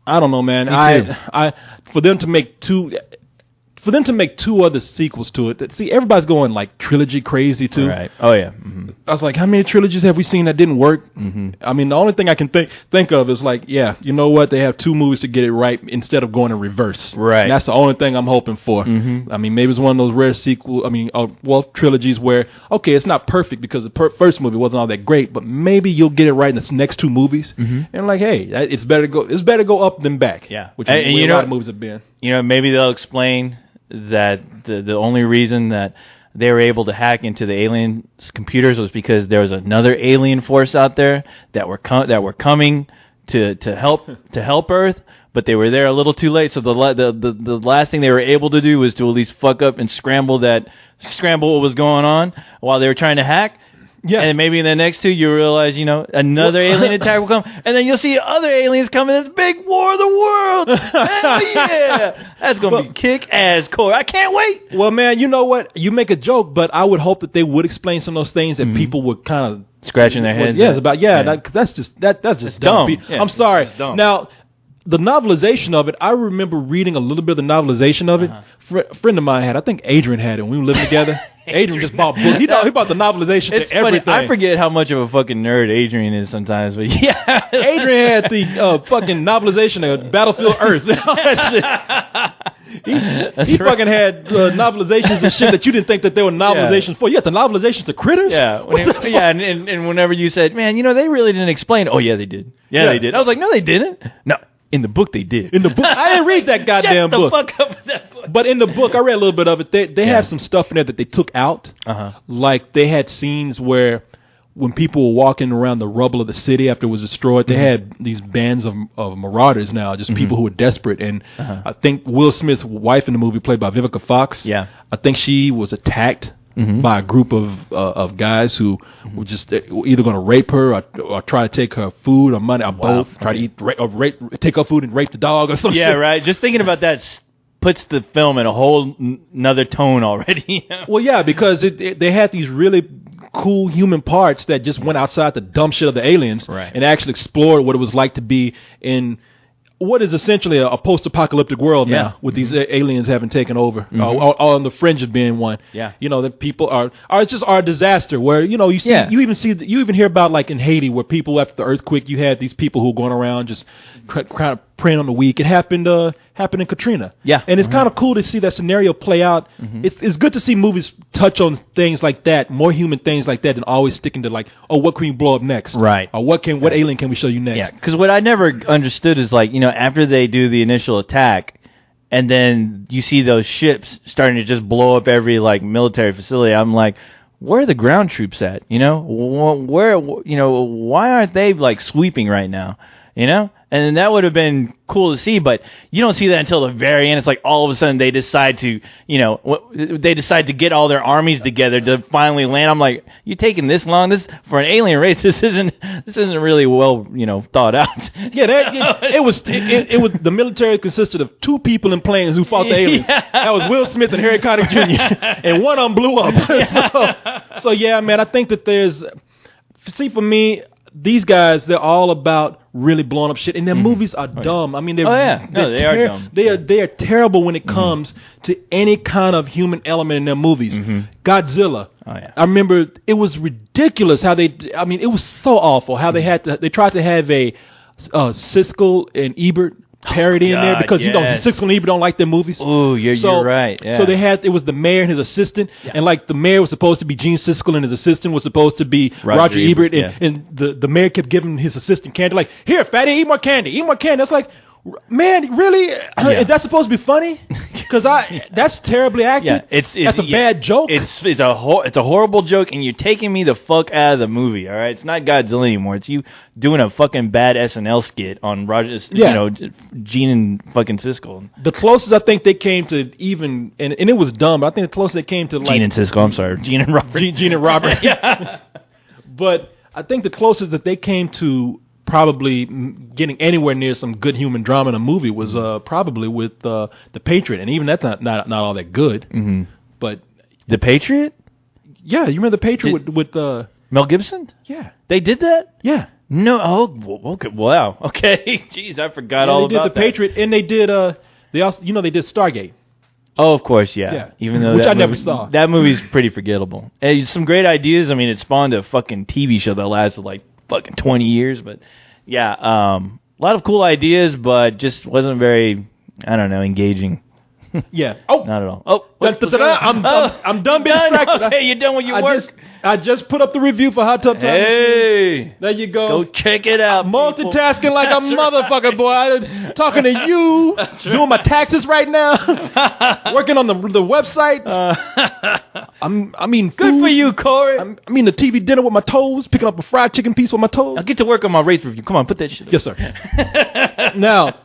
I don't know, man. I for them to make two other sequels to it. See, everybody's going like trilogy crazy too. Right. Oh yeah. Mm-hmm. I was like, how many trilogies have we seen that didn't work? Mm-hmm. I mean, the only thing I can think of is like, yeah, you know what? They have 2 movies to get it right instead of going in reverse. Right. And that's the only thing I'm hoping for. Mm-hmm. I mean, maybe it's one of those rare trilogies where, okay, it's not perfect because the first movie wasn't all that great, but maybe you'll get it right in the next 2 movies. Mm-hmm. And like, hey, it's better to go up than back. Yeah. Which is where a lot of movies have been. You know, maybe they'll explain that the only reason that they were able to hack into the aliens' computers was because there was another alien force out there that were coming to help Earth, but they were there a little too late. So the last thing they were able to do was to at least fuck up and scramble what was going on while they were trying to hack. Yeah, and maybe in the next 2 you realize, another alien attack will come, and then you'll see other aliens coming. This big war of the world. Hell yeah, that's gonna be kick-ass core. I can't wait. Well, man, you know what? You make a joke, but I would hope that they would explain some of those things that people would kind of scratching their heads. Yeah, that's just dumb. Yeah, I'm sorry. Now, the novelization of it, I remember reading a little bit of the novelization of it. A friend of mine had, I think Adrian had it when we were living together. Adrian just bought books. He bought the novelization to everything. Funny. I forget how much of a fucking nerd Adrian is sometimes, but yeah. Adrian had the fucking novelization of Battlefield Earth and all that shit. He fucking had novelizations and shit that you didn't think that they were novelizations for. You had the novelizations to Critters? Yeah. And whenever you said, man, they really didn't explain. Oh, yeah, they did. Yeah, they did. I was like, no, they didn't. No. In the book, they did. In the book, I didn't read that goddamn book. Shut the fuck up with that book. But in the book, I read a little bit of it. They had some stuff in there that they took out. Like they had scenes where when people were walking around the rubble of the city after it was destroyed, they had these bands of marauders now, just people who were desperate. And I think Will Smith's wife in the movie, played by Vivica Fox, I think she was attacked by a group of guys who were just either going to rape her or try to take her food or money or both. Try to eat take her food and rape the dog or something. Yeah, right. Just thinking about that puts the film in a whole another tone already. Well, yeah, because they had these really cool human parts that just went outside the dumb shit of the aliens and actually explored what it was like to be in what is essentially a post-apocalyptic world now, with these aliens having taken over, or on the fringe of being one. Yeah, that people are just a disaster. Where you even hear about, like in Haiti, where people after the earthquake, you had these people who were going around just kind of preying on the weak. It happened in Katrina. Yeah, and it's kind of cool to see that scenario play out. It's good to see movies touch on things like that, more human things like that, than always sticking to like, oh, what can we blow up next? Right. Or what alien can we show you next? Yeah, because what I never understood is like, after they do the initial attack, and then you see those ships starting to just blow up every like military facility. I'm like, where are the ground troops at? Where why aren't they like sweeping right now? And that would have been cool to see, but you don't see that until the very end. It's like all of a sudden they decide to, get all their armies together to finally land. I'm like, you taking this long? This for an alien race? This isn't really well, thought out. Yeah, it was the military consisted of 2 people in planes who fought the aliens. Yeah. That was Will Smith and Harry Connick Jr. and one of them blew up. So yeah, man, I think that for me, these guys, they're all about really blowing up shit, and their movies are dumb. I mean, they are dumb. They are terrible when it comes to any kind of human element in their movies. Godzilla. Oh yeah. I remember it was ridiculous how it was so awful how they tried to have a Siskel and Ebert parody in there because Siskel and Ebert don't like their movies. Oh, you're right. Yeah. So it was the mayor and his assistant, and like the mayor was supposed to be Gene Siskel and his assistant was supposed to be Roger Ebert, and the mayor kept giving his assistant candy, like, here, fatty, eat more candy. That's like, man, really? Is that supposed to be funny? Because that's terribly acted. Yeah, that's a bad joke. It's a horrible joke, and you're taking me the fuck out of the movie. All right, it's not Godzilla anymore. It's you doing a fucking bad SNL skit on Roger, Gene and fucking Siskel. The closest I think they came to even, and it was dumb, but I think the closest they came to like Gene and Siskel. I'm sorry, Gene and Robert. Gene and Robert. Yeah. But I think the closest that they came to probably getting anywhere near some good human drama in a movie was probably with The Patriot, and even that's not all that good. Mm-hmm. But The Patriot? Yeah, you remember The Patriot with Mel Gibson? Yeah. They did that? Yeah. No. Oh, okay. Wow. Okay. Jeez, I forgot all about that. They did The Patriot, and they did they also they did Stargate. Oh, of course, yeah. Even though which I never saw. That movie's pretty forgettable. Some great ideas. I mean, it spawned a fucking TV show that lasted like fucking 20 years. But yeah, a lot of cool ideas, but just wasn't very, I don't know, engaging. Yeah. Oh, not at all. Oh, I'm done being distracted. Okay, you're done with your work. I just put up the review for Hot Tub Time Machine. There you go. Go check it out. Multitasking like a motherfucker, boy. I'm talking to you, doing my taxes right now, working on the website. I mean, good food. for you, Corey. I mean, the TV dinner with my toes, picking up a fried chicken piece with my toes. I'll get to work on my race review. Come on, put that shit up. Yes, sir. Now,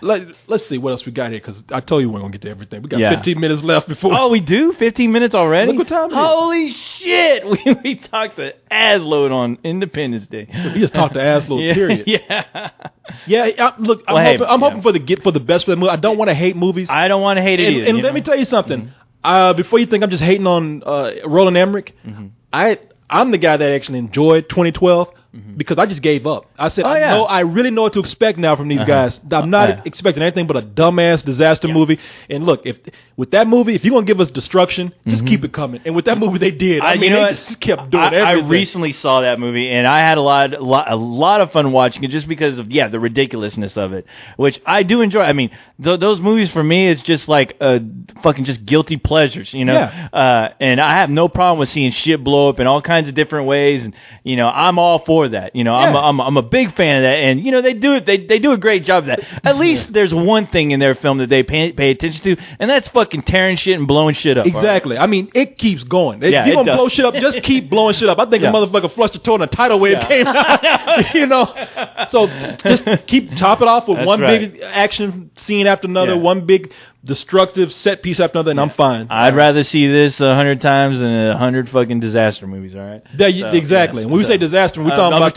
let's see what else we got here, because I told you we're going to get to everything. We got 15 minutes left before. Oh, we do? 15 minutes already? Look what time it is. Holy shit. We talked to Asload on Independence Day. We just talked to Asload, period. Yeah. Look, I'm hoping for the best for the movie. I don't want to hate movies. I don't want to hate it either. And let me tell you something. Mm-hmm. Before you think I'm just hating on Roland Emmerich, I'm the guy that actually enjoyed 2012. Because I just gave up. I said, I really know what to expect now from these guys. I'm not expecting anything but a dumbass disaster movie. And look, with that movie, if you're going to give us destruction, just keep it coming. And with that movie, they did. They just kept doing everything. I recently saw that movie, and I had a lot of fun watching it just because of, the ridiculousness of it, which I do enjoy. I mean, those movies for me, it's just like fucking just guilty pleasures, you know? Yeah. And I have no problem with seeing shit blow up in all kinds of different ways. And, I'm all for that. I'm a big fan of that, and they do a great job of that. At least there's one thing in their film that they pay attention to, and that's fucking tearing shit and blowing shit up. Exactly. Right? I mean, it keeps going. If you're gonna blow shit up, just keep blowing shit up. I think a motherfucker flushed a toilet and a tidal wave came out. So just keep top it off with big action scene after another, one big destructive set piece after another, and I'm fine. I'd rather see this 100 times than 100 fucking disaster movies. All right. Exactly. When we say disaster, we're talking about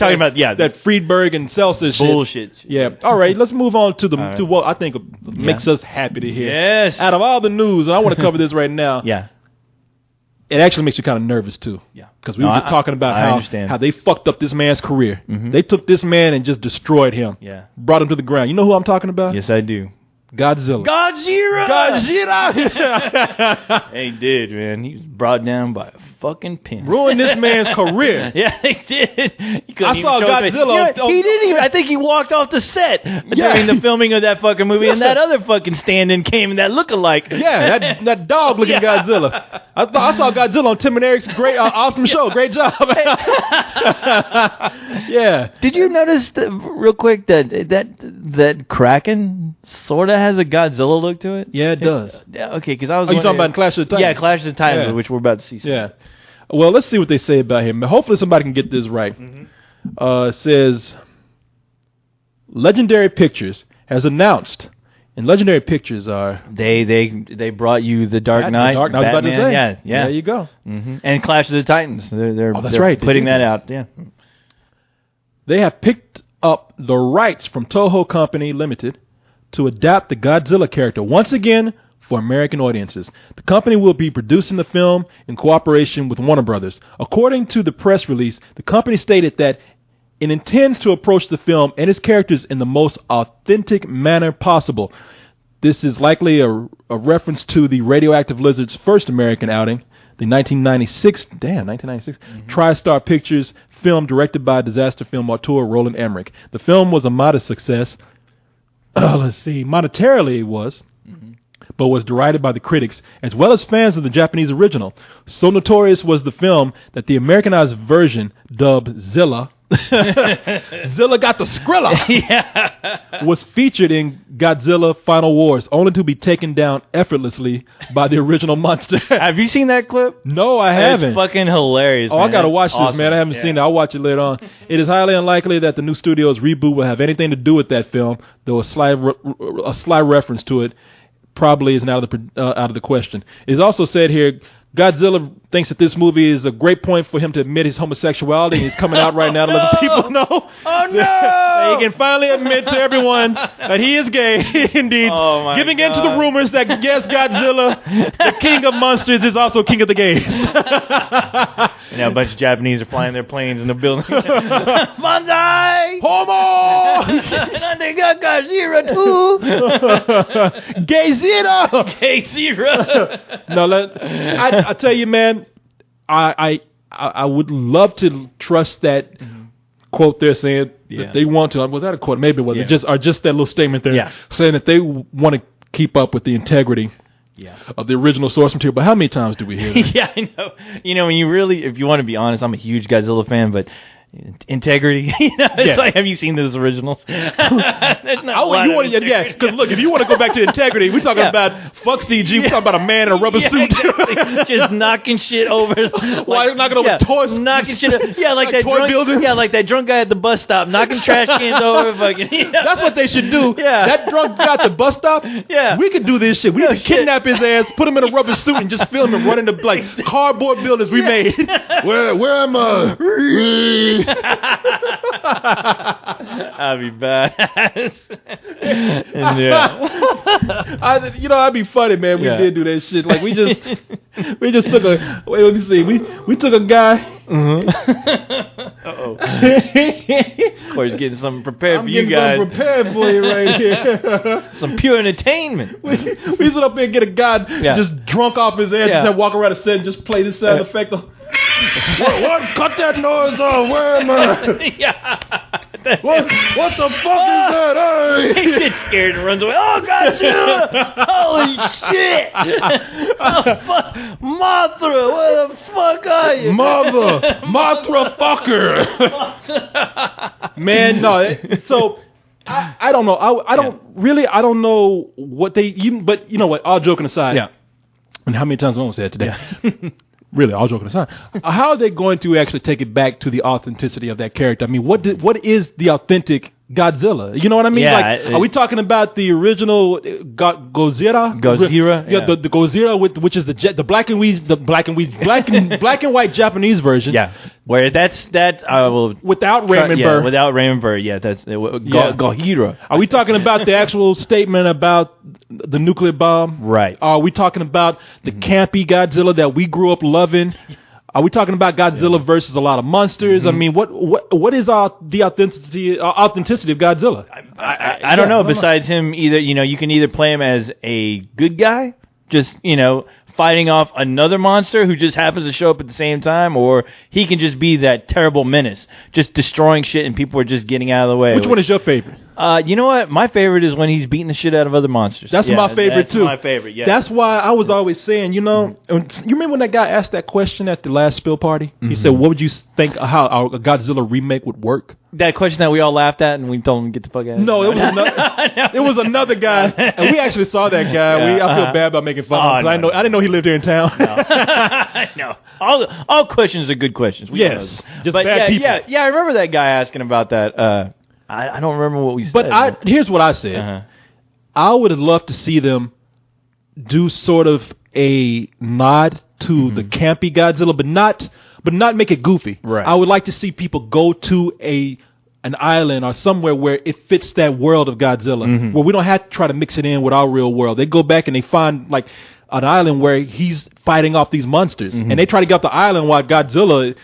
that Friedberg and Seltzer bullshit. Yeah. All right. Let's move on to what I think makes us happy to hear. Yes. Out of all the news, and I want to cover this right now. Yeah. It actually makes you kind of nervous too. Yeah. Because we were just talking about how they fucked up this man's career. Mm-hmm. They took this man and just destroyed him. Yeah. Brought him to the ground. You know who I'm talking about? Yes, I do. Godzilla. He did, man. He was brought down by a fucking pin. Ruined this man's career. Yeah, he did. I saw Godzilla. He didn't even. I think he walked off the set during the filming of that fucking movie, and that other fucking stand-in came in that look-alike. Yeah, that dog-looking Godzilla. I saw Godzilla on Tim and Eric's great, awesome show. Great job. Yeah. Did you notice real quick that Kraken sort of has a Godzilla look to it? Yeah, it does. Okay, because I was. Are you talking about Clash of the Titans? Yeah, Clash of the Titans, which we're about to see soon. Yeah. Well, let's see what they say about him. Hopefully somebody can get this right. It says, Legendary Pictures has announced, and Legendary Pictures are... They brought you The Dark Knight. I was about to say. Yeah. There you go. Mm-hmm. And Clash of the Titans. They're right. putting that out. Yeah. They have picked up the rights from Toho Company Limited to adapt the Godzilla character once again for American audiences. The company will be producing the film in cooperation with Warner Brothers. According to the press release, the company stated that it intends to approach the film and its characters in the most authentic manner possible. This is likely a reference to the Radioactive Lizard's first American outing, the 1996 TriStar Pictures film directed by disaster film auteur Roland Emmerich. The film was a modest success. Monetarily it was, but was derided by the critics as well as fans of the Japanese original. So notorious was the film that the Americanized version, dubbed Zilla, Zilla got the Skrilla, was featured in Godzilla Final Wars, only to be taken down effortlessly by the original monster. Have you seen that clip? No, I haven't. It's fucking hilarious. Oh, man. I gotta watch this, man. I haven't seen it. I'll watch it later on. It is highly unlikely that the new studio's reboot will have anything to do with that film, though a sly reference to it probably isn't out of the question. It is also said here, Godzilla thinks that this movie is a great point for him to admit his homosexuality. He's coming out right now to let the people know. Oh, no! He can finally admit to everyone that he is gay, indeed. Oh, my giving God. in to the rumors that, yes, Godzilla, the king of monsters, is also king of the gays. Now a bunch of Japanese are flying their planes in the building. Banzai! Homo! Godzilla too! Gay zero! Gay zero! No, I tell you, man, I would love to trust that quote they're saying that they want to. Was that a quote? Maybe it wasn't. Just that little statement there saying that they want to keep up with the integrity of the original source material. But how many times do we hear that? Yeah, I know. You know, when you really, if you want to be honest, I'm a huge Godzilla fan, but integrity, it's like, have you seen those originals? There's not because look, if you want to go back to integrity, we're talking about fuck CG, we're talking about a man in a rubber suit. Exactly. Just knocking shit over. Why knocking over toys? Knocking shit over. Yeah, like that toy drunk, building. Yeah, like that drunk guy at the bus stop, knocking trash cans over. Fucking, That's what they should do. Yeah. That drunk guy at the bus stop, we could do this shit. We could kidnap his ass, put him in a rubber suit, and just film him running the like cardboard buildings we made. Where am I? I'd be badass. I'd be funny, man. We did do that shit. Like we just took a. Wait, let me see. We took a guy. Uh-oh. Corey's getting something prepared for you guys. I'm getting something prepared for you right here. Some pure entertainment. We sit up here and get a guy just drunk off his ass, just walk around the set and just play this sound effect. What? Cut that noise off. Where am I? What the fuck is that? Hey! He gets scared and runs away. Oh, Godzilla! Holy shit! Oh, fuck. Mothra, where the fuck are you? Mothra fucker. Man, no. So I don't know. I don't know what they even. But you know what? All joking aside. Yeah. And how many times have I said today? Really, all joking aside, how are they going to actually take it back to the authenticity of that character? I mean, what is the authentic Godzilla? You know what I mean? Are we talking about the original Gojira? Yeah, the Gojira which is the black and white Japanese version. Yeah, where that's without Raymond Burr. Without Raymond Burr. Yeah, that's Gojira. Are we talking about the actual statement about the nuclear bomb? Right. Are we talking about the campy Godzilla that we grew up loving? Are we talking about Godzilla versus a lot of monsters? I mean, what is the authenticity of Godzilla? I don't know. Besides him, you can either play him as a good guy, just fighting off another monster who just happens to show up at the same time, or he can just be that terrible menace, just destroying shit and people are just getting out of the way. Which one is your favorite? You know what? My favorite is when he's beating the shit out of other monsters. That's my favorite too. That's my favorite. Yeah. That's why I was always saying, you remember when that guy asked that question at the last Spill party? He said, "What would you think how a Godzilla remake would work?" That question that we all laughed at and we told him to get the fuck out. No, it was another guy, and we actually saw that guy. I feel bad about making fun of him. I didn't know he lived here in town. No, all questions are good questions. Just bad people. Yeah. I remember that guy asking about that. I don't remember what we said. But here's what I said. I would have loved to see them do sort of a nod to the campy Godzilla, but not make it goofy. Right. I would like to see people go to an island or somewhere where it fits that world of Godzilla, where we don't have to try to mix it in with our real world. They go back and they find like an island where he's fighting off these monsters, and they try to get off the island while Godzilla,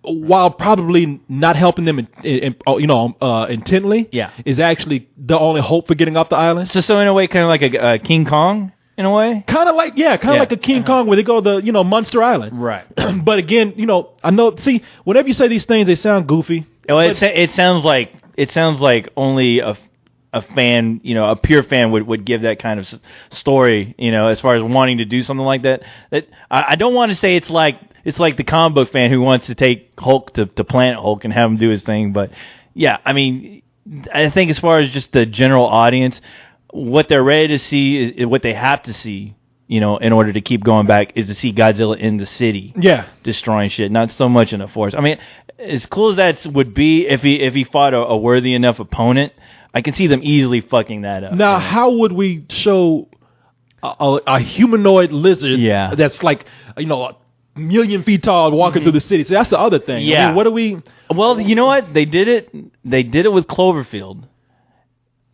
while probably not helping them intently, is actually the only hope for getting off the island. So in a way, kind of like a King Kong, in a way? Kind of like a King Kong where they go to the, Monster Island. Right. But again, I know, see, whenever you say these things, they sound goofy. Well, it sounds like only a fan, a pure fan would give that kind of story, as far as wanting to do something like that. I don't want to say it's like the comic book fan who wants to take Hulk to Planet Hulk and have him do his thing. But yeah, I mean, I think as far as just the general audience, what they're ready to see is what they have to see, in order to keep going back, is to see Godzilla in the city, destroying shit, not so much in the forest. I mean, as cool as that would be, if he fought a worthy enough opponent, I can see them easily fucking that up. Now, how would we show a humanoid lizard that's like, a million feet tall walking through the city. So that's the other thing. Yeah. I mean, what do we... Well, you know what? They did it with Cloverfield.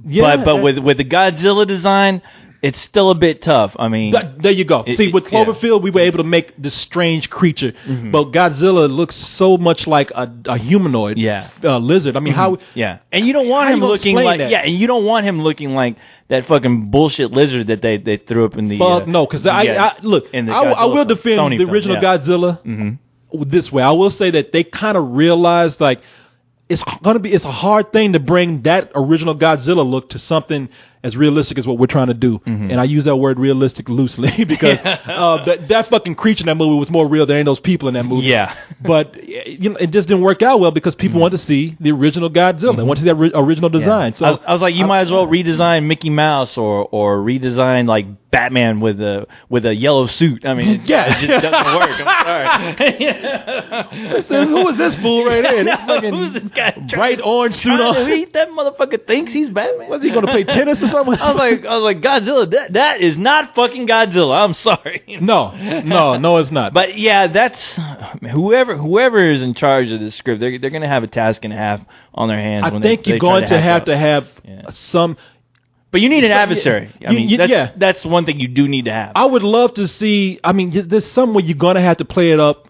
Yeah. But with the Godzilla design, it's still a bit tough. I mean... There you go. See, with Cloverfield, we were able to make this strange creature. But Godzilla looks so much like a humanoid lizard. I mean, how... Yeah. And you don't want him looking like... that? Yeah, and you don't want him looking like that fucking bullshit lizard that they threw up in the... Well, no, because I will defend Sony the original Godzilla this way. I will say that they kind of realized, like, it's a hard thing to bring that original Godzilla look to something as realistic as what we're trying to do. And I use that word realistic loosely because that fucking creature in that movie was more real than any of those people in that movie. Yeah. But it just didn't work out well because people wanted to see the original Godzilla. They wanted to see that original design. So I was like, you might as well redesign Mickey Mouse or redesign like Batman with a yellow suit. I mean, it just doesn't work. I'm sorry. Who is this fool right here? Who's this guy? Bright orange suit on. That motherfucker thinks he's Batman. Was he going to play tennis or something? I was like, Godzilla. That is not fucking Godzilla. I'm sorry. No, it's not. But yeah, that's whoever is in charge of this script. They're going to have a task and a half on their hands. I think you're going to have some. But you need an adversary. I mean, that's one thing you do need to have. I would love to see. I mean, there's some way you're going to have to play it up.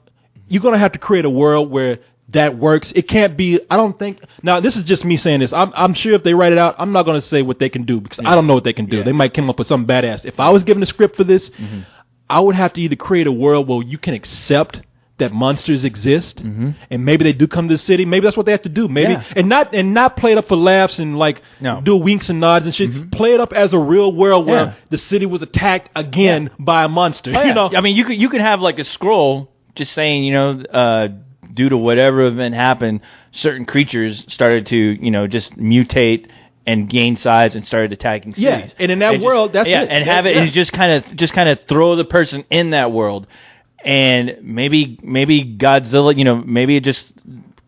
You're going to have to create a world where that works. It can't be. I don't think. Now, this is just me saying this. I'm sure if they write it out, I'm not going to say what they can do because I don't know what they can do. They might come up with something badass. If I was given a script for this, I would have to either create a world where you can accept that monsters exist, and maybe they do come to the city. Maybe that's what they have to do. Maybe and not play it up for laughs and do winks and nods and shit. Play it up as a real world where the city was attacked again by a monster. You know, I mean, you could have like a scroll just saying, due to whatever event happened, certain creatures started to just mutate and gain size and started attacking cities. Yeah, and in that world, that's it. And have it and just kind of throw the person in that world. And maybe Godzilla, maybe it just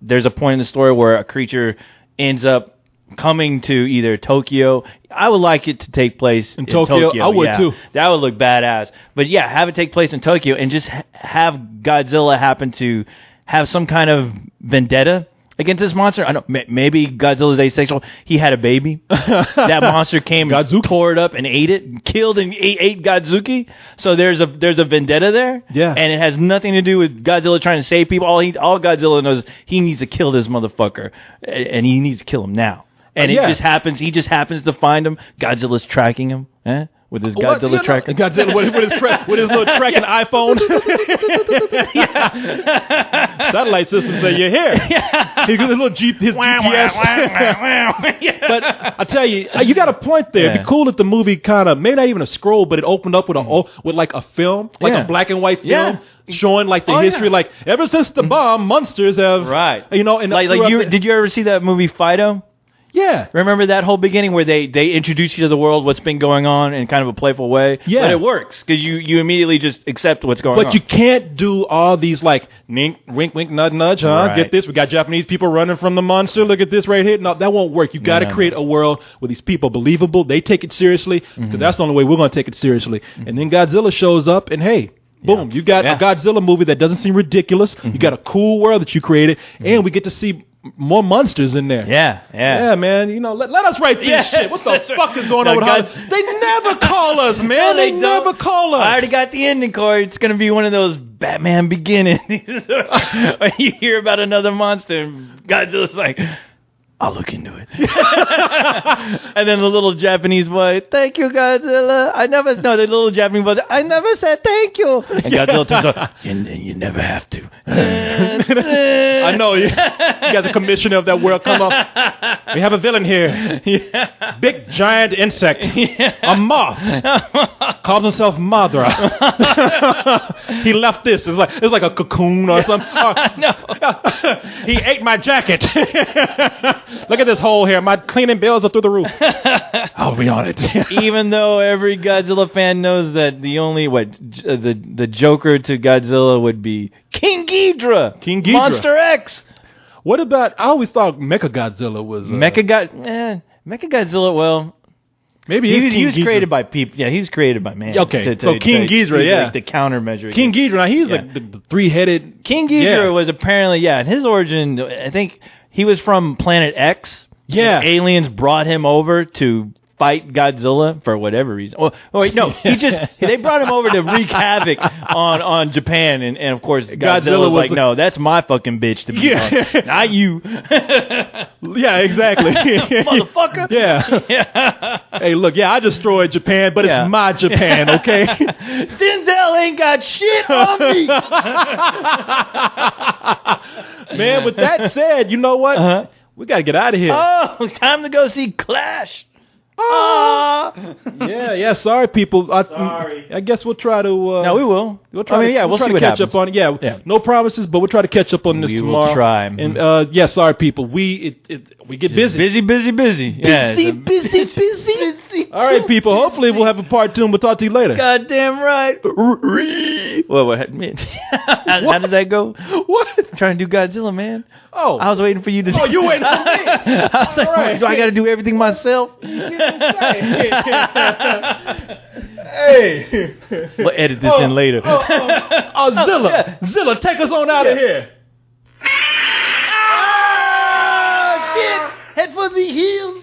there's a point in the story where a creature ends up coming to either Tokyo. I would like it to take place in Tokyo. I would too. That would look badass. But yeah, have it take place in Tokyo and just have Godzilla happen to have some kind of vendetta against this monster. I don't. Maybe Godzilla's asexual. He had a baby. That monster came, tore it up, and ate it, and killed and ate Godzuki. So there's a vendetta there. Yeah, and it has nothing to do with Godzilla trying to save people. All Godzilla knows is he needs to kill this motherfucker, and he needs to kill him now. And it just happens. He just happens to find him. Godzilla's tracking him. With his Godzilla tracker. Godzilla with his little tracking iPhone. Satellite system say you're here. He got his little GPS. But I tell you, you got a point there. It'd be cool if the movie kind of, maybe not even a scroll, but it opened up with like a film, like a black and white film. Showing like the history, like ever since the bomb, monsters have and did you ever see that movie Fido? Yeah. Remember that whole beginning where they introduce you to the world, what's been going on in kind of a playful way? Yeah. But it works because you immediately just accept what's going on. But you can't do all these like wink, wink, nudge, nudge, huh? Right. Get this. We got Japanese people running from the monster. Look at this right here. No, that won't work. You got to create a world where these people are believable. They take it seriously because that's the only way we're going to take it seriously. And then Godzilla shows up and hey, boom, you got a Godzilla movie that doesn't seem ridiculous. You got a cool world that you created and we get to see more monsters in there. Yeah, man. Let us write this shit. What the fuck is going on with Hollywood? They never call us, man. They never call us. I already got the ending card. It's going to be one of those Batman beginnings. Or you hear about another monster and Godzilla's like, I'll look into it. And then the little Japanese boy, thank you, Godzilla. The little Japanese boy, I never said thank you. And Godzilla turns on, you never have to. I know. You got the commissioner of that world come up. We have a villain here. Big, giant insect. A moth. Calls himself Madra. He left this. It's like a cocoon or something. He ate my jacket. Look at this hole here. My cleaning bills are through the roof. I'll be on it. Even though every Godzilla fan knows that the Joker to Godzilla would be King Ghidorah. Monster X. What about? I always thought Mechagodzilla was Mechagodzilla. Well, Maybe he was created by people. Yeah, he's created by man. Okay, so King Ghidorah, yeah. Like the countermeasure. King Ghidorah, now he's like the three-headed... King Ghidorah was apparently, in his origin, I think he was from Planet X. Yeah. Aliens brought him over to fight Godzilla for whatever reason. Oh wait, no, they brought him over to wreak havoc on Japan, and of course Godzilla was like, no, that's my fucking bitch to be on, not you. Yeah, exactly. Motherfucker. Yeah. Hey, look, I destroyed Japan, but it's my Japan, okay? Denzel ain't got shit on me. Man, with that said, you know what? We got to get out of here. Oh, time to go see Clash. Yeah. Sorry, people. Sorry. I guess we'll try to. No, we will. We'll try. We'll see what happens. Up on it. Yeah, no promises, but we'll try to catch up on this tomorrow. We will try. And sorry, people. We get busy. Busy. Yeah, busy. All right, people. Hopefully, we'll have a part 2, and we'll talk to you later. Goddamn right. What how does that go? What? I'm trying to do Godzilla, man. Oh, I was waiting for you to. Oh, you waiting for me? I was like, right. do I got to do everything myself? Hey. We'll edit this in later. Zilla, take us on out of here. Shit! Head for the hills.